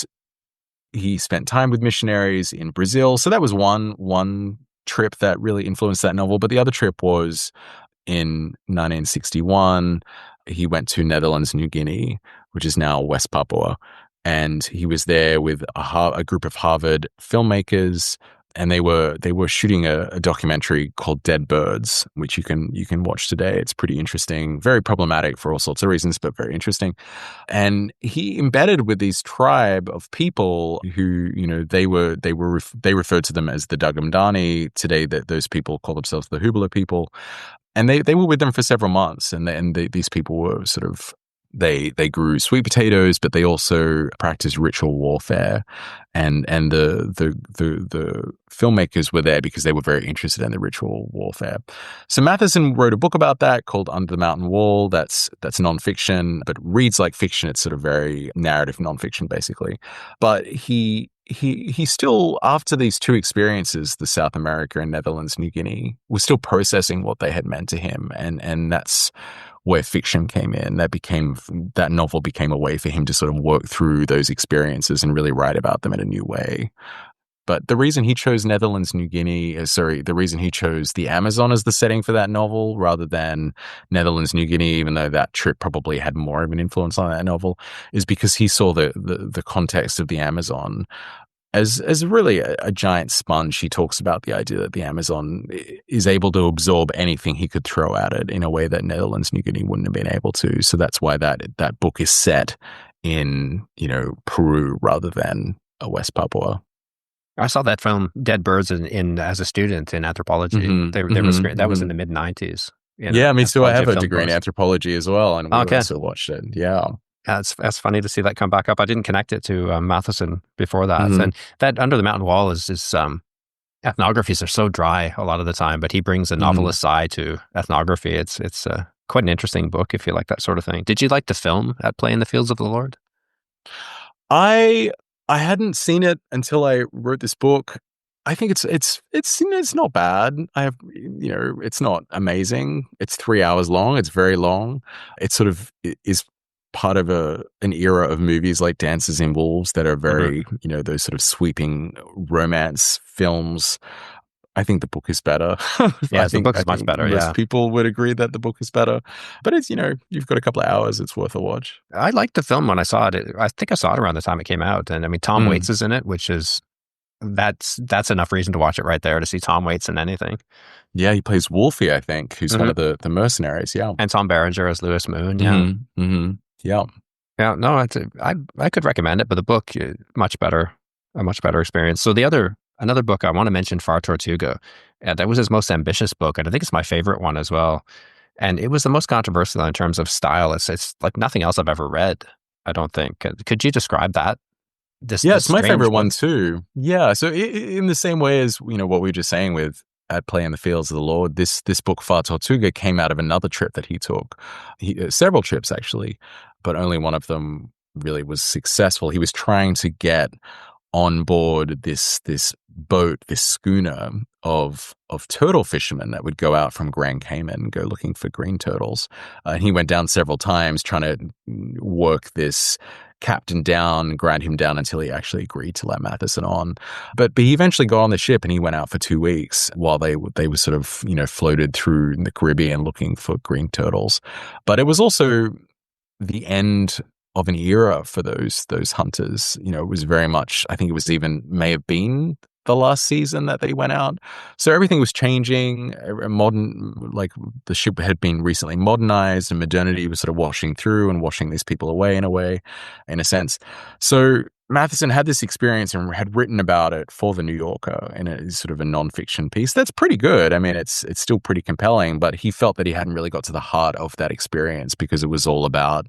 he spent time with missionaries in Brazil. So that was one trip that really influenced that novel. But the other trip was in 1961. He went to Netherlands, New Guinea, which is now West Papua. And he was there with a group of Harvard filmmakers, and they were shooting a documentary called Dead Birds, which you can watch today. It's pretty interesting, very problematic for all sorts of reasons, but very interesting. And he embedded with these tribe of people who, they referred to them as the Dagamdani. Today, that those people call themselves the Hubula people, and they were with them for several months. And these people were sort of, They grew sweet potatoes, but they also practiced ritual warfare, and the filmmakers were there because they were very interested in the ritual warfare. So Matthiessen wrote a book about that called Under the Mountain Wall. That's nonfiction, but reads like fiction. It's sort of very narrative nonfiction, basically. But he still, after these two experiences, the South America and Netherlands, New Guinea, was still processing what they had meant to him, and that's where fiction came in. That novel became a way for him to sort of work through those experiences and really write about them in a new way. But the reason he chose Netherlands, New Guinea, the reason he chose the Amazon as the setting for that novel rather than Netherlands, New Guinea, even though that trip probably had more of an influence on that novel, is because he saw the context of the Amazon as really a giant sponge. He talks about the idea that the Amazon is able to absorb anything he could throw at it in a way that Netherlands, New Guinea wouldn't have been able to. So that's why that book is set in, Peru rather than West Papua. I saw that film Dead Birds in as a student in anthropology. That was in the mid-90s. Yeah, me too. I have a degree in anthropology as well, and we also watched it. Yeah. It's funny to see that come back up. I didn't connect it to Matthiessen before that. And that Under the Mountain Wall is ethnographies are so dry a lot of the time, but he brings a novelist side to ethnography. It's quite an interesting book if you like that sort of thing. Did you like the film At Play in the Fields of the Lord? I hadn't seen it until I wrote this book. I think it's not bad. It's not amazing. It's 3 hours long. It's very long. It sort of is part of an era of movies like Dances in Wolves that are very, those sort of sweeping romance films. I think the book is better. Yeah, the book is much better. Most people would agree that the book is better, but it's, you've got a couple of hours. It's worth a watch. I liked the film when I saw it. I think I saw it around the time it came out. And I mean, Tom Waits is in it, which is, that's enough reason to watch it right there, to see Tom Waits in anything. Yeah, he plays Wolfie, I think, who's one of the mercenaries. Yeah. And Tom Berenger as Lewis Moon. Yeah. Yeah. Yeah. No, I could recommend it, but the book, a much better experience. So another book I want to mention, Far Tortuga. That was his most ambitious book, and I think it's my favorite one as well. And it was the most controversial in terms of style. It's like nothing else I've ever read, I don't think. Could you describe that? It's my favorite one too. Yeah. So in the same way as, what we were just saying with at Play in the Fields of the Lord, this book Far Tortuga came out of another trip that he took. Several trips actually, but only one of them really was successful. He was trying to get on board this boat, this schooner of turtle fishermen that would go out from Grand Cayman and go looking for green turtles. And he went down several times trying to work this captain down, grind him down until he actually agreed to let Matthiessen on. But he eventually got on the ship and he went out for 2 weeks while they were sort of, floated through the Caribbean looking for green turtles. But it was also the end of an era for those hunters. It was very much, I think it was even may have been the last season that they went out. So everything was changing. Modern, like the ship had been recently modernized and modernity was sort of washing through and washing these people away in a sense. So Matthiessen had this experience and had written about it for the New Yorker in a sort of a nonfiction piece. That's pretty good. I mean, it's still pretty compelling, but he felt that he hadn't really got to the heart of that experience because it was all about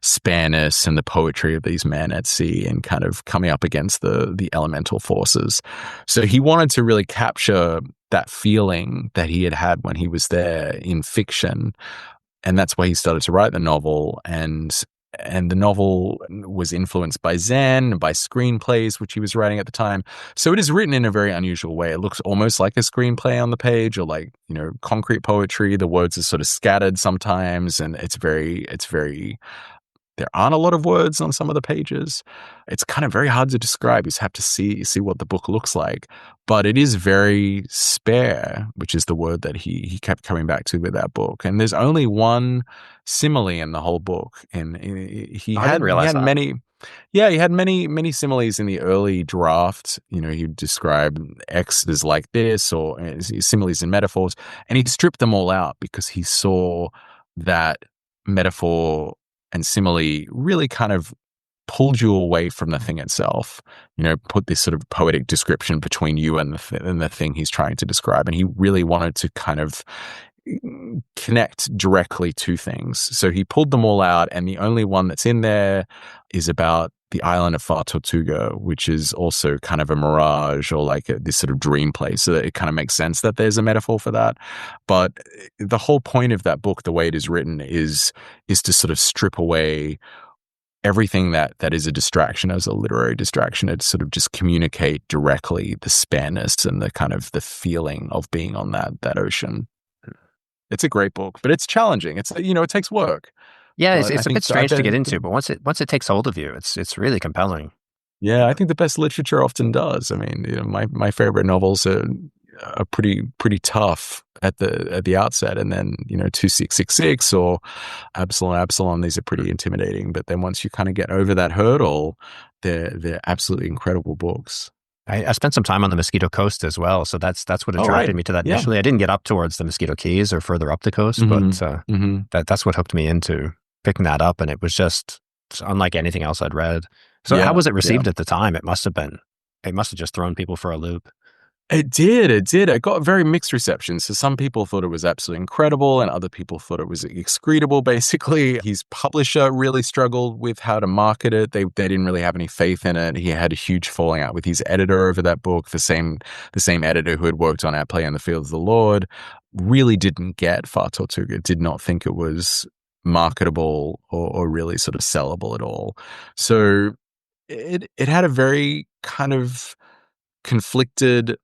spareness and the poetry of these men at sea and kind of coming up against the elemental forces. So he wanted to really capture that feeling that he had when he was there in fiction. And that's why he started to write the novel. And the novel was influenced by Zen, by screenplays, which he was writing at the time. So it is written in a very unusual way. It looks almost like a screenplay on the page or like, concrete poetry. The words are sort of scattered sometimes, and it's very, there aren't a lot of words on some of the pages. It's kind of very hard to describe. You just have to see what the book looks like. But it is very spare, which is the word that he kept coming back to with that book. And there's only one simile in the whole book. And he had many. Yeah, he had many similes in the early draft. He'd describe X as like this or similes and metaphors. And he stripped them all out because he saw that metaphor and simile really kind of pulled you away from the thing itself, put this sort of poetic description between you and the thing he's trying to describe. And he really wanted to kind of connect directly to things. So he pulled them all out, and the only one that's in there is about the island of Far Tortuga, which is also kind of a mirage or like this sort of dream place. So it kind of makes sense that there's a metaphor for that. But the whole point of that book, the way it is written, is to sort of strip away everything that is a distraction as a literary distraction. It's sort of just communicate directly the spareness and the kind of the feeling of being on that ocean. It's a great book, but it's challenging. It's it takes work. Yeah, it's a bit strange to get into, but once it takes hold of you, it's really compelling. Yeah, I think the best literature often does. I mean, my favorite novels are pretty tough at the outset, and then 2666 or Absalom. These are pretty intimidating, but then once you kind of get over that hurdle, they're absolutely incredible books. I spent some time on the Mosquito Coast as well, so that's what attracted me to that initially. I didn't get up towards the Mosquito Keys or further up the coast, but that's what hooked me into picking that up, and it was just unlike anything else I'd read. So how was it received at the time? It must have just thrown people for a loop. It did. It got very mixed reception. So some people thought it was absolutely incredible and other people thought it was execrable, basically. His publisher really struggled with how to market it. They didn't really have any faith in it. He had a huge falling out with his editor over that book. The same editor who had worked on At Play in the Fields of the Lord really didn't get Far Tortuga, did not think it was marketable or really sort of sellable at all. So it had a very kind of conflicted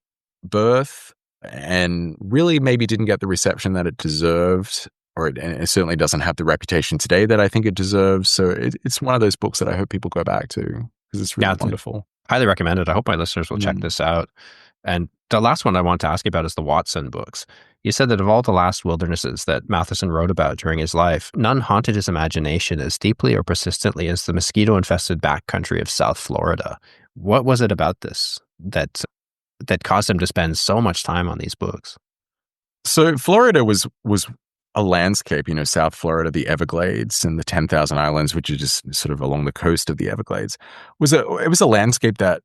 birth and really maybe didn't get the reception that it deserved, and it certainly doesn't have the reputation today that I think it deserves. So it's one of those books that I hope people go back to because it's really wonderful. Highly recommend it. I hope my listeners will check this out. And the last one I want to ask you about is the Watson books. You said that of all the last wildernesses that Matthiessen wrote about during his life, none haunted his imagination as deeply or persistently as the mosquito-infested backcountry of South Florida. What was it about this that caused him to spend so much time on these books? So Florida was a landscape, South Florida, the Everglades and the 10,000 Islands, which are just sort of along the coast of the Everglades. It was a landscape that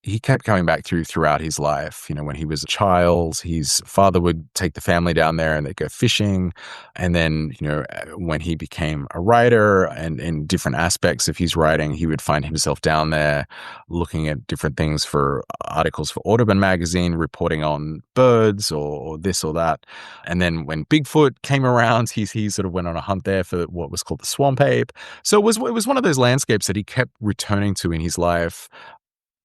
he kept coming back throughout his life. You know, when he was a child, his father would take the family down there and they'd go fishing. And then, you know, when he became a writer and in different aspects of his writing, he would find himself down there looking at different things for articles for Audubon magazine, reporting on birds or this or that. And then when Bigfoot came around, he sort of went on a hunt there for what was called the swamp ape. So it was one of those landscapes that he kept returning to in his life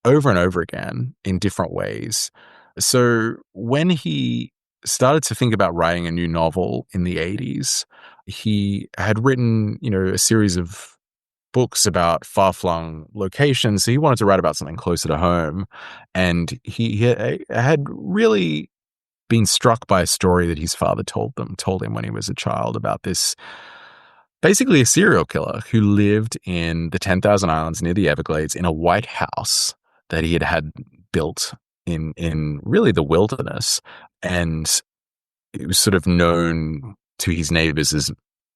over and over again in different ways. So when he started to think about writing a new novel in the 80s, he had written, you know, a series of books about far-flung locations. So he wanted to write about something closer to home. And he had really been struck by a story that his father told him when he was a child about this, basically a serial killer who lived in the 10,000 Islands near the Everglades in a white house that he had built in really the wilderness. And it was sort of known to his neighbors as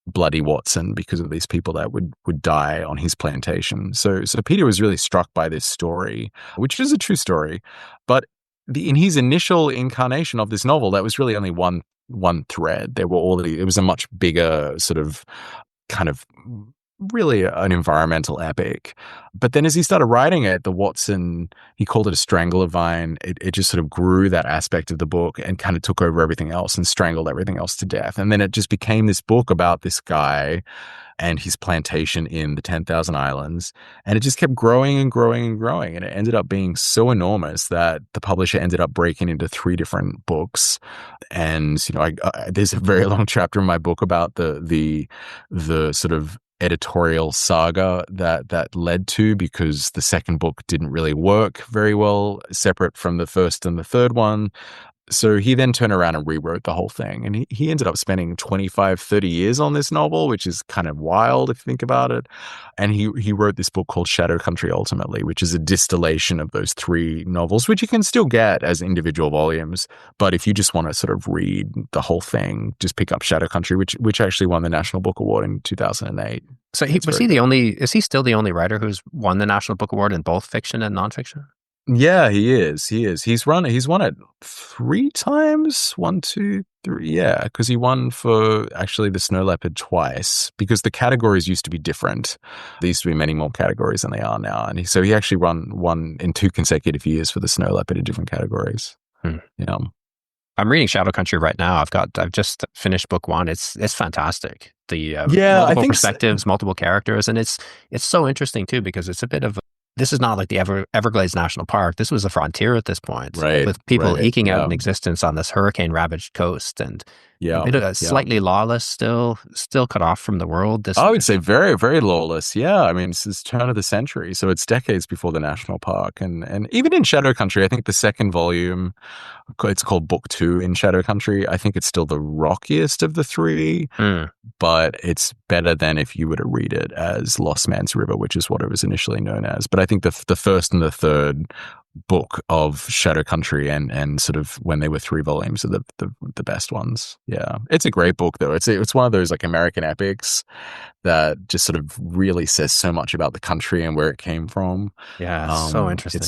Bloody Watson because of these people that would die on his plantation. So Peter was really struck by this story, which is a true story. But in his initial incarnation of this novel, that was really only one thread. There were it was a much bigger sort of kind of really an environmental epic. But then as he started writing it, the Watson, he called it a strangler vine. It just sort of grew that aspect of the book and kind of took over everything else and strangled everything else to death. And then it just became this book about this guy and his plantation in the 10,000 Islands. And it just kept growing and growing and growing. And it ended up being so enormous that the publisher ended up breaking into 3 different books. And, you know, there's a very long chapter in my book about the sort of editorial saga that led to, because the second book didn't really work very well separate from the first and the third one. So he then turned around and rewrote the whole thing. And he ended up spending 25, 30 years on this novel, which is kind of wild if you think about it. And he wrote this book called Shadow Country ultimately, which is a distillation of those 3 novels, which you can still get as individual volumes. But if you just want to sort of read the whole thing, just pick up Shadow Country, which actually won the National Book Award in 2008. So is he still the only writer who's won the National Book Award in both fiction and nonfiction? Yeah, he is. He's won it 3 times. 1, 2, 3. Yeah, because he won for actually the Snow Leopard twice, because the categories used to be different. There used to be many more categories than they are now. And so he actually won in 2 consecutive years for the Snow Leopard in different categories. Yeah. I'm reading Shadow Country right now. I've just finished book 1. It's fantastic. The multiple perspectives, multiple characters, and it's so interesting too, because it's a bit of this is not like the Everglades National Park. This was a frontier at this point, right? With people eking out an existence on this hurricane-ravaged coast, and a bit of slightly lawless, still cut off from the world. I would say very, very lawless. Yeah, I mean, this is turn of the century, so it's decades before the national park, and even in Shadow Country, I think the second volume, it's called Book 2 in Shadow Country. I think it's still the rockiest of the 3, but it's better than if you were to read it as Lost Man's River, which is what it was initially known as. But I think the first and the third book of Shadow Country and sort of when they were 3 volumes are the best ones. Yeah, it's a great book though. It's one of those like American epics that just sort of really says so much about the country and where it came from. Yeah, it's so interesting.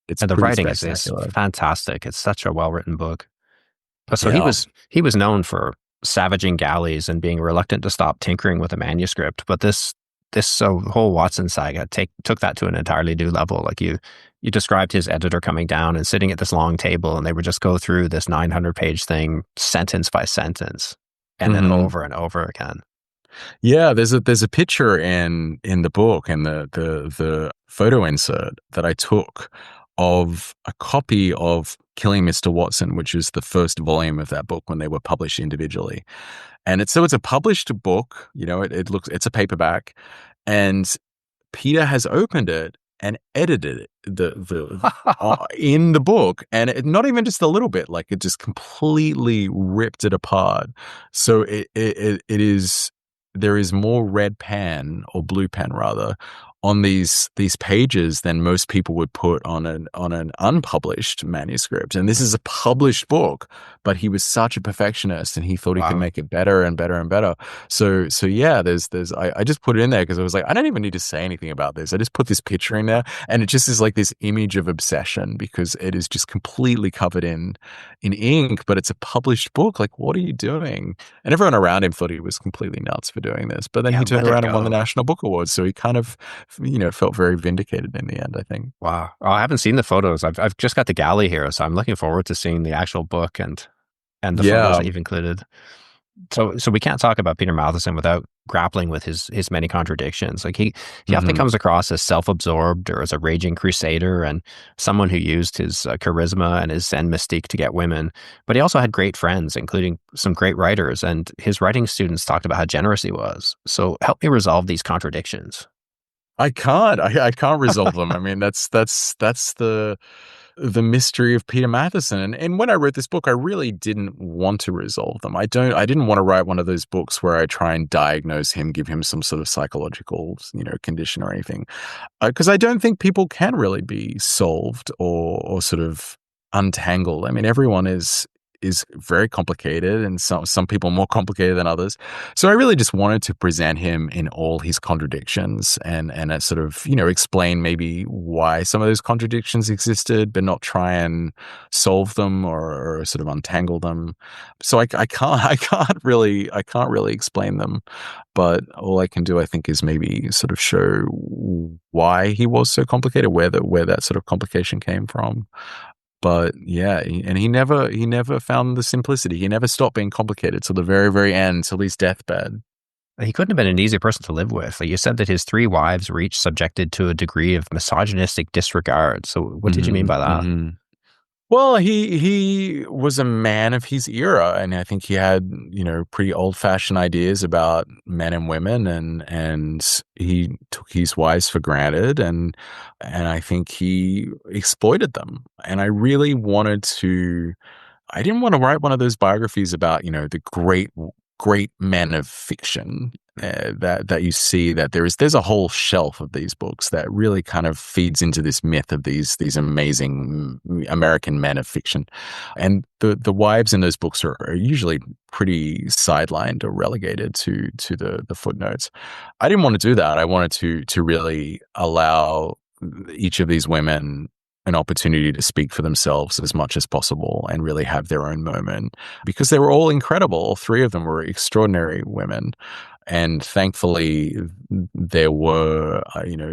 It's and the writing is fantastic. It's such a well-written book. So he was known for savaging galleys and being reluctant to stop tinkering with a manuscript. But this whole Watson saga took that to an entirely new level. Like you described his editor coming down and sitting at this long table, and they would just go through this 900-page thing sentence by sentence, and then over and over again. Yeah, there's a picture in the book and the photo insert that I took of a copy of Killing Mr. Watson, which is the first volume of that book when they were published individually. And it's a published book, you know, it's a paperback, and Peter has opened it and edited it in the book, and not even just a little bit, like it just completely ripped it apart. So it is, there is more red pen, or blue pen rather, on these pages than most people would put on an unpublished manuscript. And this is a published book, but he was such a perfectionist, and he thought he could Wow. make it better and better and better. So yeah, I just put it in there because I was like, I don't even need to say anything about this. I just put this picture in there, and it just is like this image of obsession because it is just completely covered in ink, but it's a published book. Like, what are you doing? And everyone around him thought he was completely nuts for doing this. But then Yeah, he turned let it around and won the go. National Book Award. So he kind of, felt very vindicated in the end, I think. Wow. Oh, I haven't seen the photos. I've just got the galley here, so I'm looking forward to seeing the actual book and the photos Yeah. that you've included. So we can't talk about Peter Matthiessen without grappling with his many contradictions. Like he often Hmm. comes across as self-absorbed or as a raging crusader and someone who used his charisma and his Zen mystique to get women. But he also had great friends, including some great writers, and his writing students talked about how generous he was. So help me resolve these contradictions. I can't resolve them. I mean, that's the mystery of Peter Matthiessen. And when I wrote this book, I really didn't want to resolve them. I didn't want to write one of those books where I try and diagnose him, give him some sort of psychological, condition or anything. Because I don't think people can really be solved or sort of untangled. I mean, everyone is very complicated, and some people more complicated than others. So I really just wanted to present him in all his contradictions and sort of, explain maybe why some of those contradictions existed, but not try and solve them or sort of untangle them. So I can't I can't really explain them, but all I can do, I think, is maybe sort of show why he was so complicated, where that sort of complication came from. But yeah, and he never found the simplicity. He never stopped being complicated till the very, very end, till his deathbed. He couldn't have been an easy person to live with. Like you said that his three wives were each subjected to a degree of misogynistic disregard. So what did you mean Hmm. by that? Hmm. Well, he was a man of his era, and I think he had, pretty old-fashioned ideas about men and women, and he took his wives for granted, and I think he exploited them. And I really wanted to I didn't want to write one of those biographies about, the great men of fiction, that you see, that there's a whole shelf of these books that really kind of feeds into this myth of these amazing American men of fiction. And the wives in those books are usually pretty sidelined or relegated to the footnotes. I didn't want to do that. I wanted to really allow each of these women an opportunity to speak for themselves as much as possible and really have their own moment, because they were all incredible. All three of them were extraordinary women. And thankfully, there were,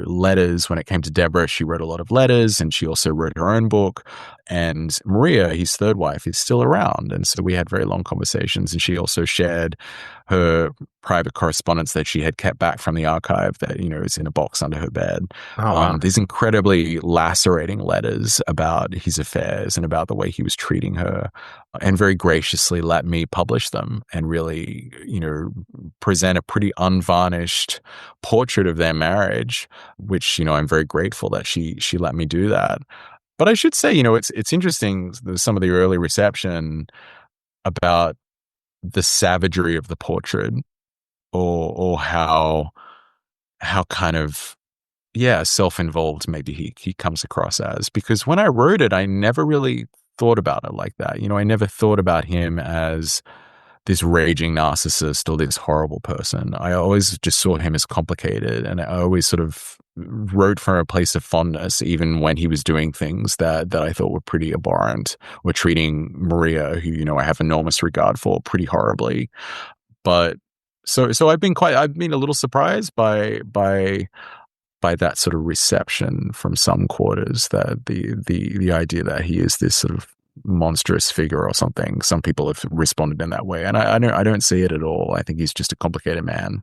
letters. When it came to Deborah, she wrote a lot of letters, and she also wrote her own book. And Maria, his third wife, is still around. And so we had very long conversations. And she also shared her private correspondence that she had kept back from the archive that, is in a box under her bed. Oh, wow. These incredibly lacerating letters about his affairs and about the way he was treating her, and very graciously let me publish them and really, present a pretty unvarnished portrait of their marriage, which, I'm very grateful that she let me do that. But I should say, it's interesting, some of the early reception about the savagery of the portrait, or how kind of, yeah, self-involved maybe he comes across as. Because when I wrote it, I never really thought about it like that. I never thought about him as this raging narcissist or this horrible person. I always just saw him as complicated, and I always sort of wrote from a place of fondness, even when he was doing things that I thought were pretty abhorrent, or treating Maria, who, I have enormous regard for, pretty horribly. But so I've been a little surprised by that sort of reception from some quarters, that the idea that he is this sort of monstrous figure or something. Some people have responded in that way, and I don't see it at all. I think he's just a complicated man.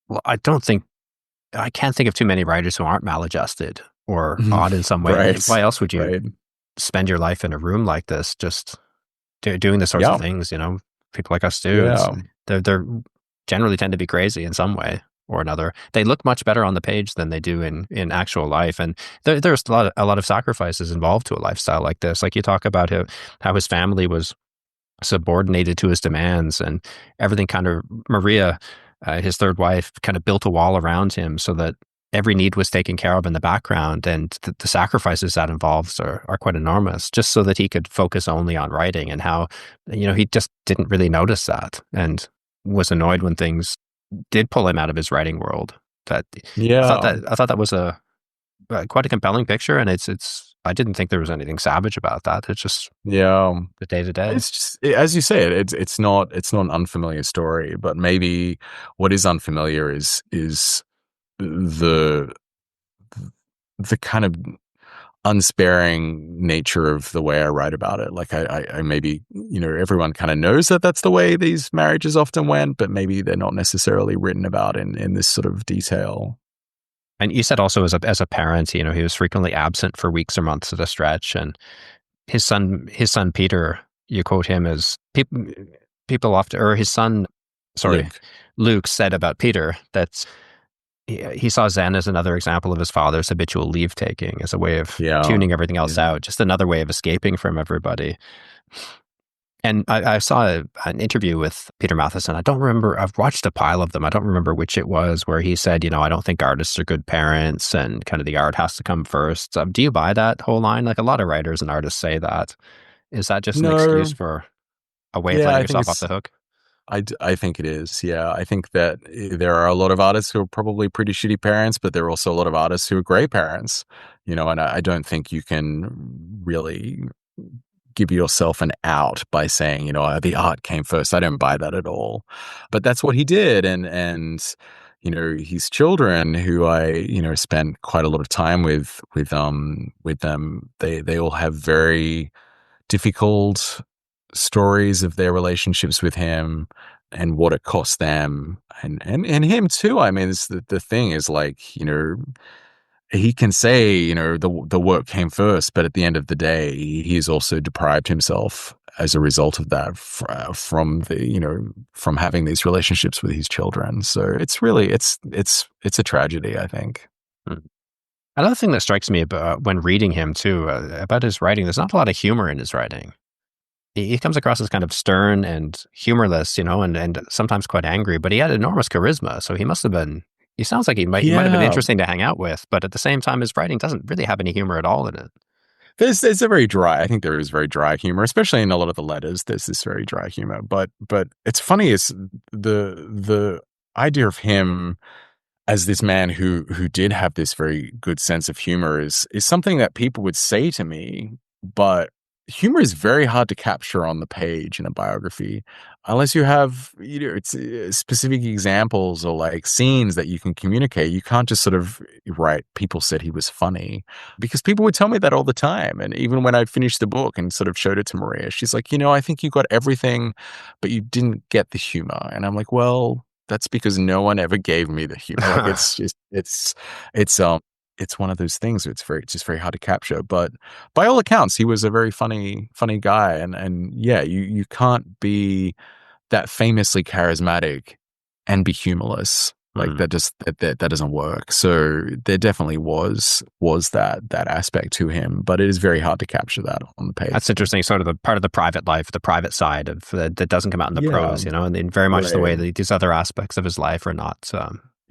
Well, I can't think of too many writers who aren't maladjusted or odd in some way. I mean, Right, why else would you right, spend your life in a room like this, just doing the sorts of yeah, things, people like us do? yeah. They're generally tend to be crazy in some way or another. They look much better on the page than they do in actual life. And there's a lot of sacrifices involved to a lifestyle like this. Like you talk about how his family was subordinated to his demands, and everything kind of, Maria, his third wife, kind of built a wall around him so that every need was taken care of in the background, and the sacrifices that involves are quite enormous, just so that he could focus only on writing. And how, he just didn't really notice that, and was annoyed when things did pull him out of his writing world. That Yeah. I thought that was a quite a compelling picture, and it's I didn't think there was anything savage about that. It's just Yeah. the day to day. It's just, as you say, it's not an unfamiliar story, but maybe what is unfamiliar is the the kind of unsparing nature of the way I write about it. Like I maybe, everyone kind of knows that that's the way these marriages often went, but maybe they're not necessarily written about in this sort of detail. And you said also as a parent, he was frequently absent for weeks or months at a stretch, and his son Peter, you quote him as people often, or his son, sorry, Luke. Luke said about Peter that he saw Zen as another example of his father's habitual leave taking, as a way of Yeah. tuning everything else Yeah. out, just another way of escaping from everybody. And I saw an interview with Peter Matthiessen. I don't remember. I've watched a pile of them. I don't remember which it was, where he said, I don't think artists are good parents, and kind of the art has to come first. Do you buy that whole line? Like, a lot of writers and artists say that. Is that just an excuse No. for a way of Yeah, letting I think yourself off it's the hook? I think it is. Yeah. I think that there are a lot of artists who are probably pretty shitty parents, but there are also a lot of artists who are great parents, and I don't think you can really give yourself an out by saying, the art came first. I don't buy that at all. But that's what he did. And his children, who I, spent quite a lot of time with them, they all have very difficult stories of their relationships with him and what it cost them, and him too. I mean, it's the thing is, like, he can say, the work came first, but at the end of the day, he's also deprived himself as a result of that from having these relationships with his children. So it's really it's a tragedy, I think. Hmm. Another thing that strikes me about when reading him too, about his writing, there's not a lot of humor in his writing. He comes across as kind of stern and humorless, and sometimes quite angry, but he had enormous charisma. So he sounds like he might have been Yeah, interesting to hang out with, but at the same time, his writing doesn't really have any humor at all in it. there's a very dry. I think there is very dry humor, especially in a lot of the letters. There's this very dry humor, but it's funny is the idea of him as this man who did have this very good sense of humor is something that people would say to me, but humor is very hard to capture on the page in a biography unless you have it's specific examples or like scenes that you can communicate. You can't just sort of write people said he was funny, because people would tell me that all the time. And even when I finished the book and sort of showed it to Maria, she's like, I think you got everything, but you didn't get the humor. And I'm like, well, that's because no one ever gave me the humor. Like, it's just it's one of those things where it's just very hard to capture. But by all accounts, he was a very funny guy. And yeah, you can't be that famously charismatic and be humorless. Like, Mm. that doesn't work. So there definitely was that aspect to him, but it is very hard to capture that on the page. That's interesting. Sort of the part of the private life, the private side of that doesn't come out in the Yeah, prose, and in very much the way right. that these other aspects of his life are not,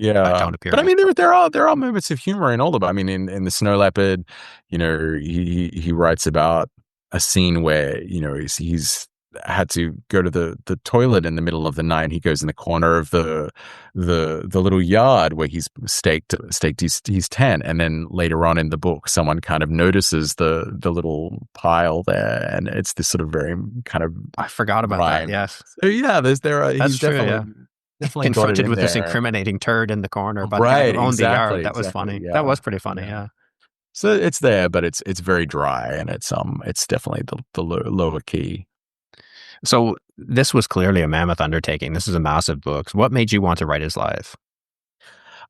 Yeah, don't appear but I in it. mean, there are moments of humor in all of it. I mean, in the Snow Leopard, he writes about a scene where he's had to go to the toilet in the middle of the night. And he goes in the corner of the little yard where he's staked his tent, and then later on in the book, someone kind of notices the little pile there, and it's this sort of very kind of I forgot about that. rhyme. Yes, So yeah, that's he's true. Yeah. definitely got it Confronted in with this there. incriminating turd in the corner by the guy Right, who owned the yard. exactly, That was exactly, funny. That yeah, was pretty funny. yeah. Yeah. So it's there, but it's very dry, and it's definitely the lower key. So this was clearly a mammoth undertaking. This is a massive book. What made you want to write his life?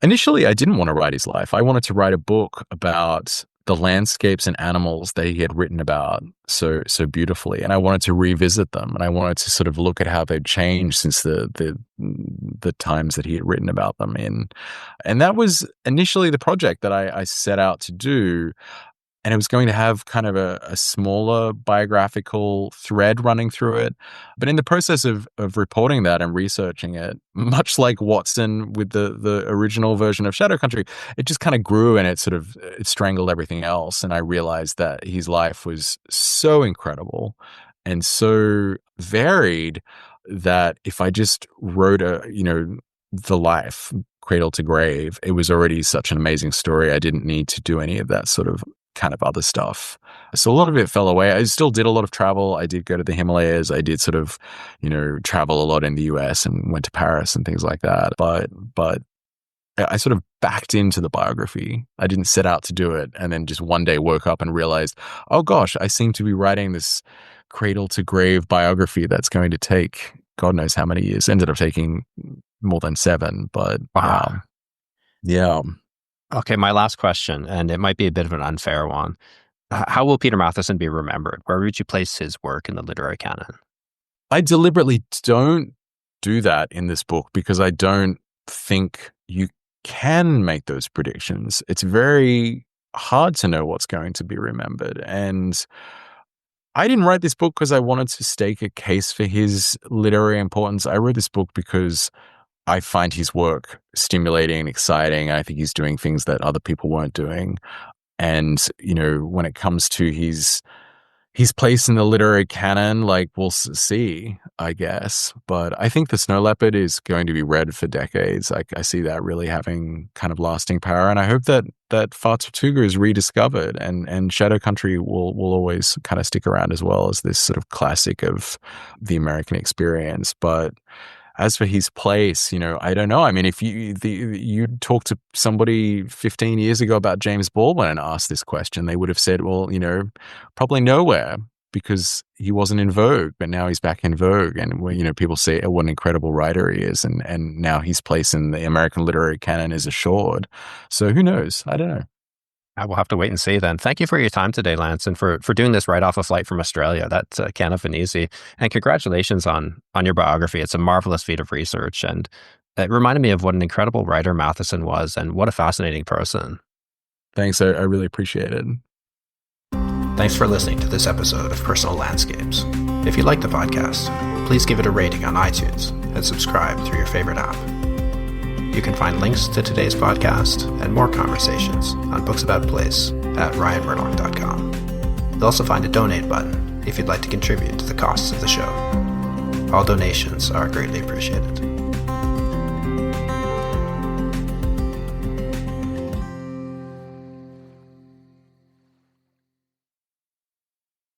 Initially, I didn't want to write his life. I wanted to write a book about the landscapes and animals that he had written about so beautifully, and I wanted to revisit them, and I wanted to sort of look at how they'd changed since the times that he had written about them in. And that was initially the project that I set out to do. and it was going to have kind of a smaller biographical thread running through it. But in the process of reporting that and researching it, much like Watson with the original version of Shadow Country, it just kind of grew and it strangled everything else. And I realized that his life was so incredible and so varied that if I just wrote the life cradle to grave, it was already such an amazing story. I didn't need to do any of that sort of kind of other stuff. So a lot of it fell away. I still did a lot of travel. I did go to the Himalayas. I did sort of, travel a lot in the US and went to Paris and things like that. But I sort of backed into the biography. I didn't set out to do it. And then just one day woke up and realized, oh gosh, I seem to be writing this cradle to grave biography that's going to take God knows how many years. Ended up taking more than 7, but Wow. Yeah. Okay, my last question, and it might be a bit of an unfair one. How will Peter Matthiessen be remembered? Where would you place his work in the literary canon? I deliberately don't do that in this book because I don't think you can make those predictions. It's very hard to know what's going to be remembered. And I didn't write this book because I wanted to stake a case for his literary importance. I wrote this book because I find his work stimulating and exciting. I think he's doing things that other people weren't doing. And, when it comes to his place in the literary canon, like we'll see, I guess. But I think the Snow Leopard is going to be read for decades. I see that really having kind of lasting power. And I hope that Far Tortuga is rediscovered and Shadow Country will always kind of stick around as well as this sort of classic of the American experience. But as for his place, I don't know. I mean, if you talk to somebody 15 years ago about James Baldwin and asked this question, they would have said, well, probably nowhere because he wasn't in vogue, but now he's back in vogue. And, people say what an incredible writer he is. And now his place in the American literary canon is assured. So who knows? I don't know. I will have to wait and see then. Thank you for your time today, Lance, and for doing this right off a flight from Australia. That's can't have been easy. And congratulations on your biography. It's a marvelous feat of research, and it reminded me of what an incredible writer Matthiessen was and what a fascinating person. Thanks. I really appreciate it. Thanks for listening to this episode of Personal Landscapes. If you like the podcast, please give it a rating on iTunes and subscribe through your favorite app. You can find links to today's podcast and more conversations on Books About Place at ryanmurdoch.com. You'll also find a donate button if you'd like to contribute to the costs of the show. All donations are greatly appreciated.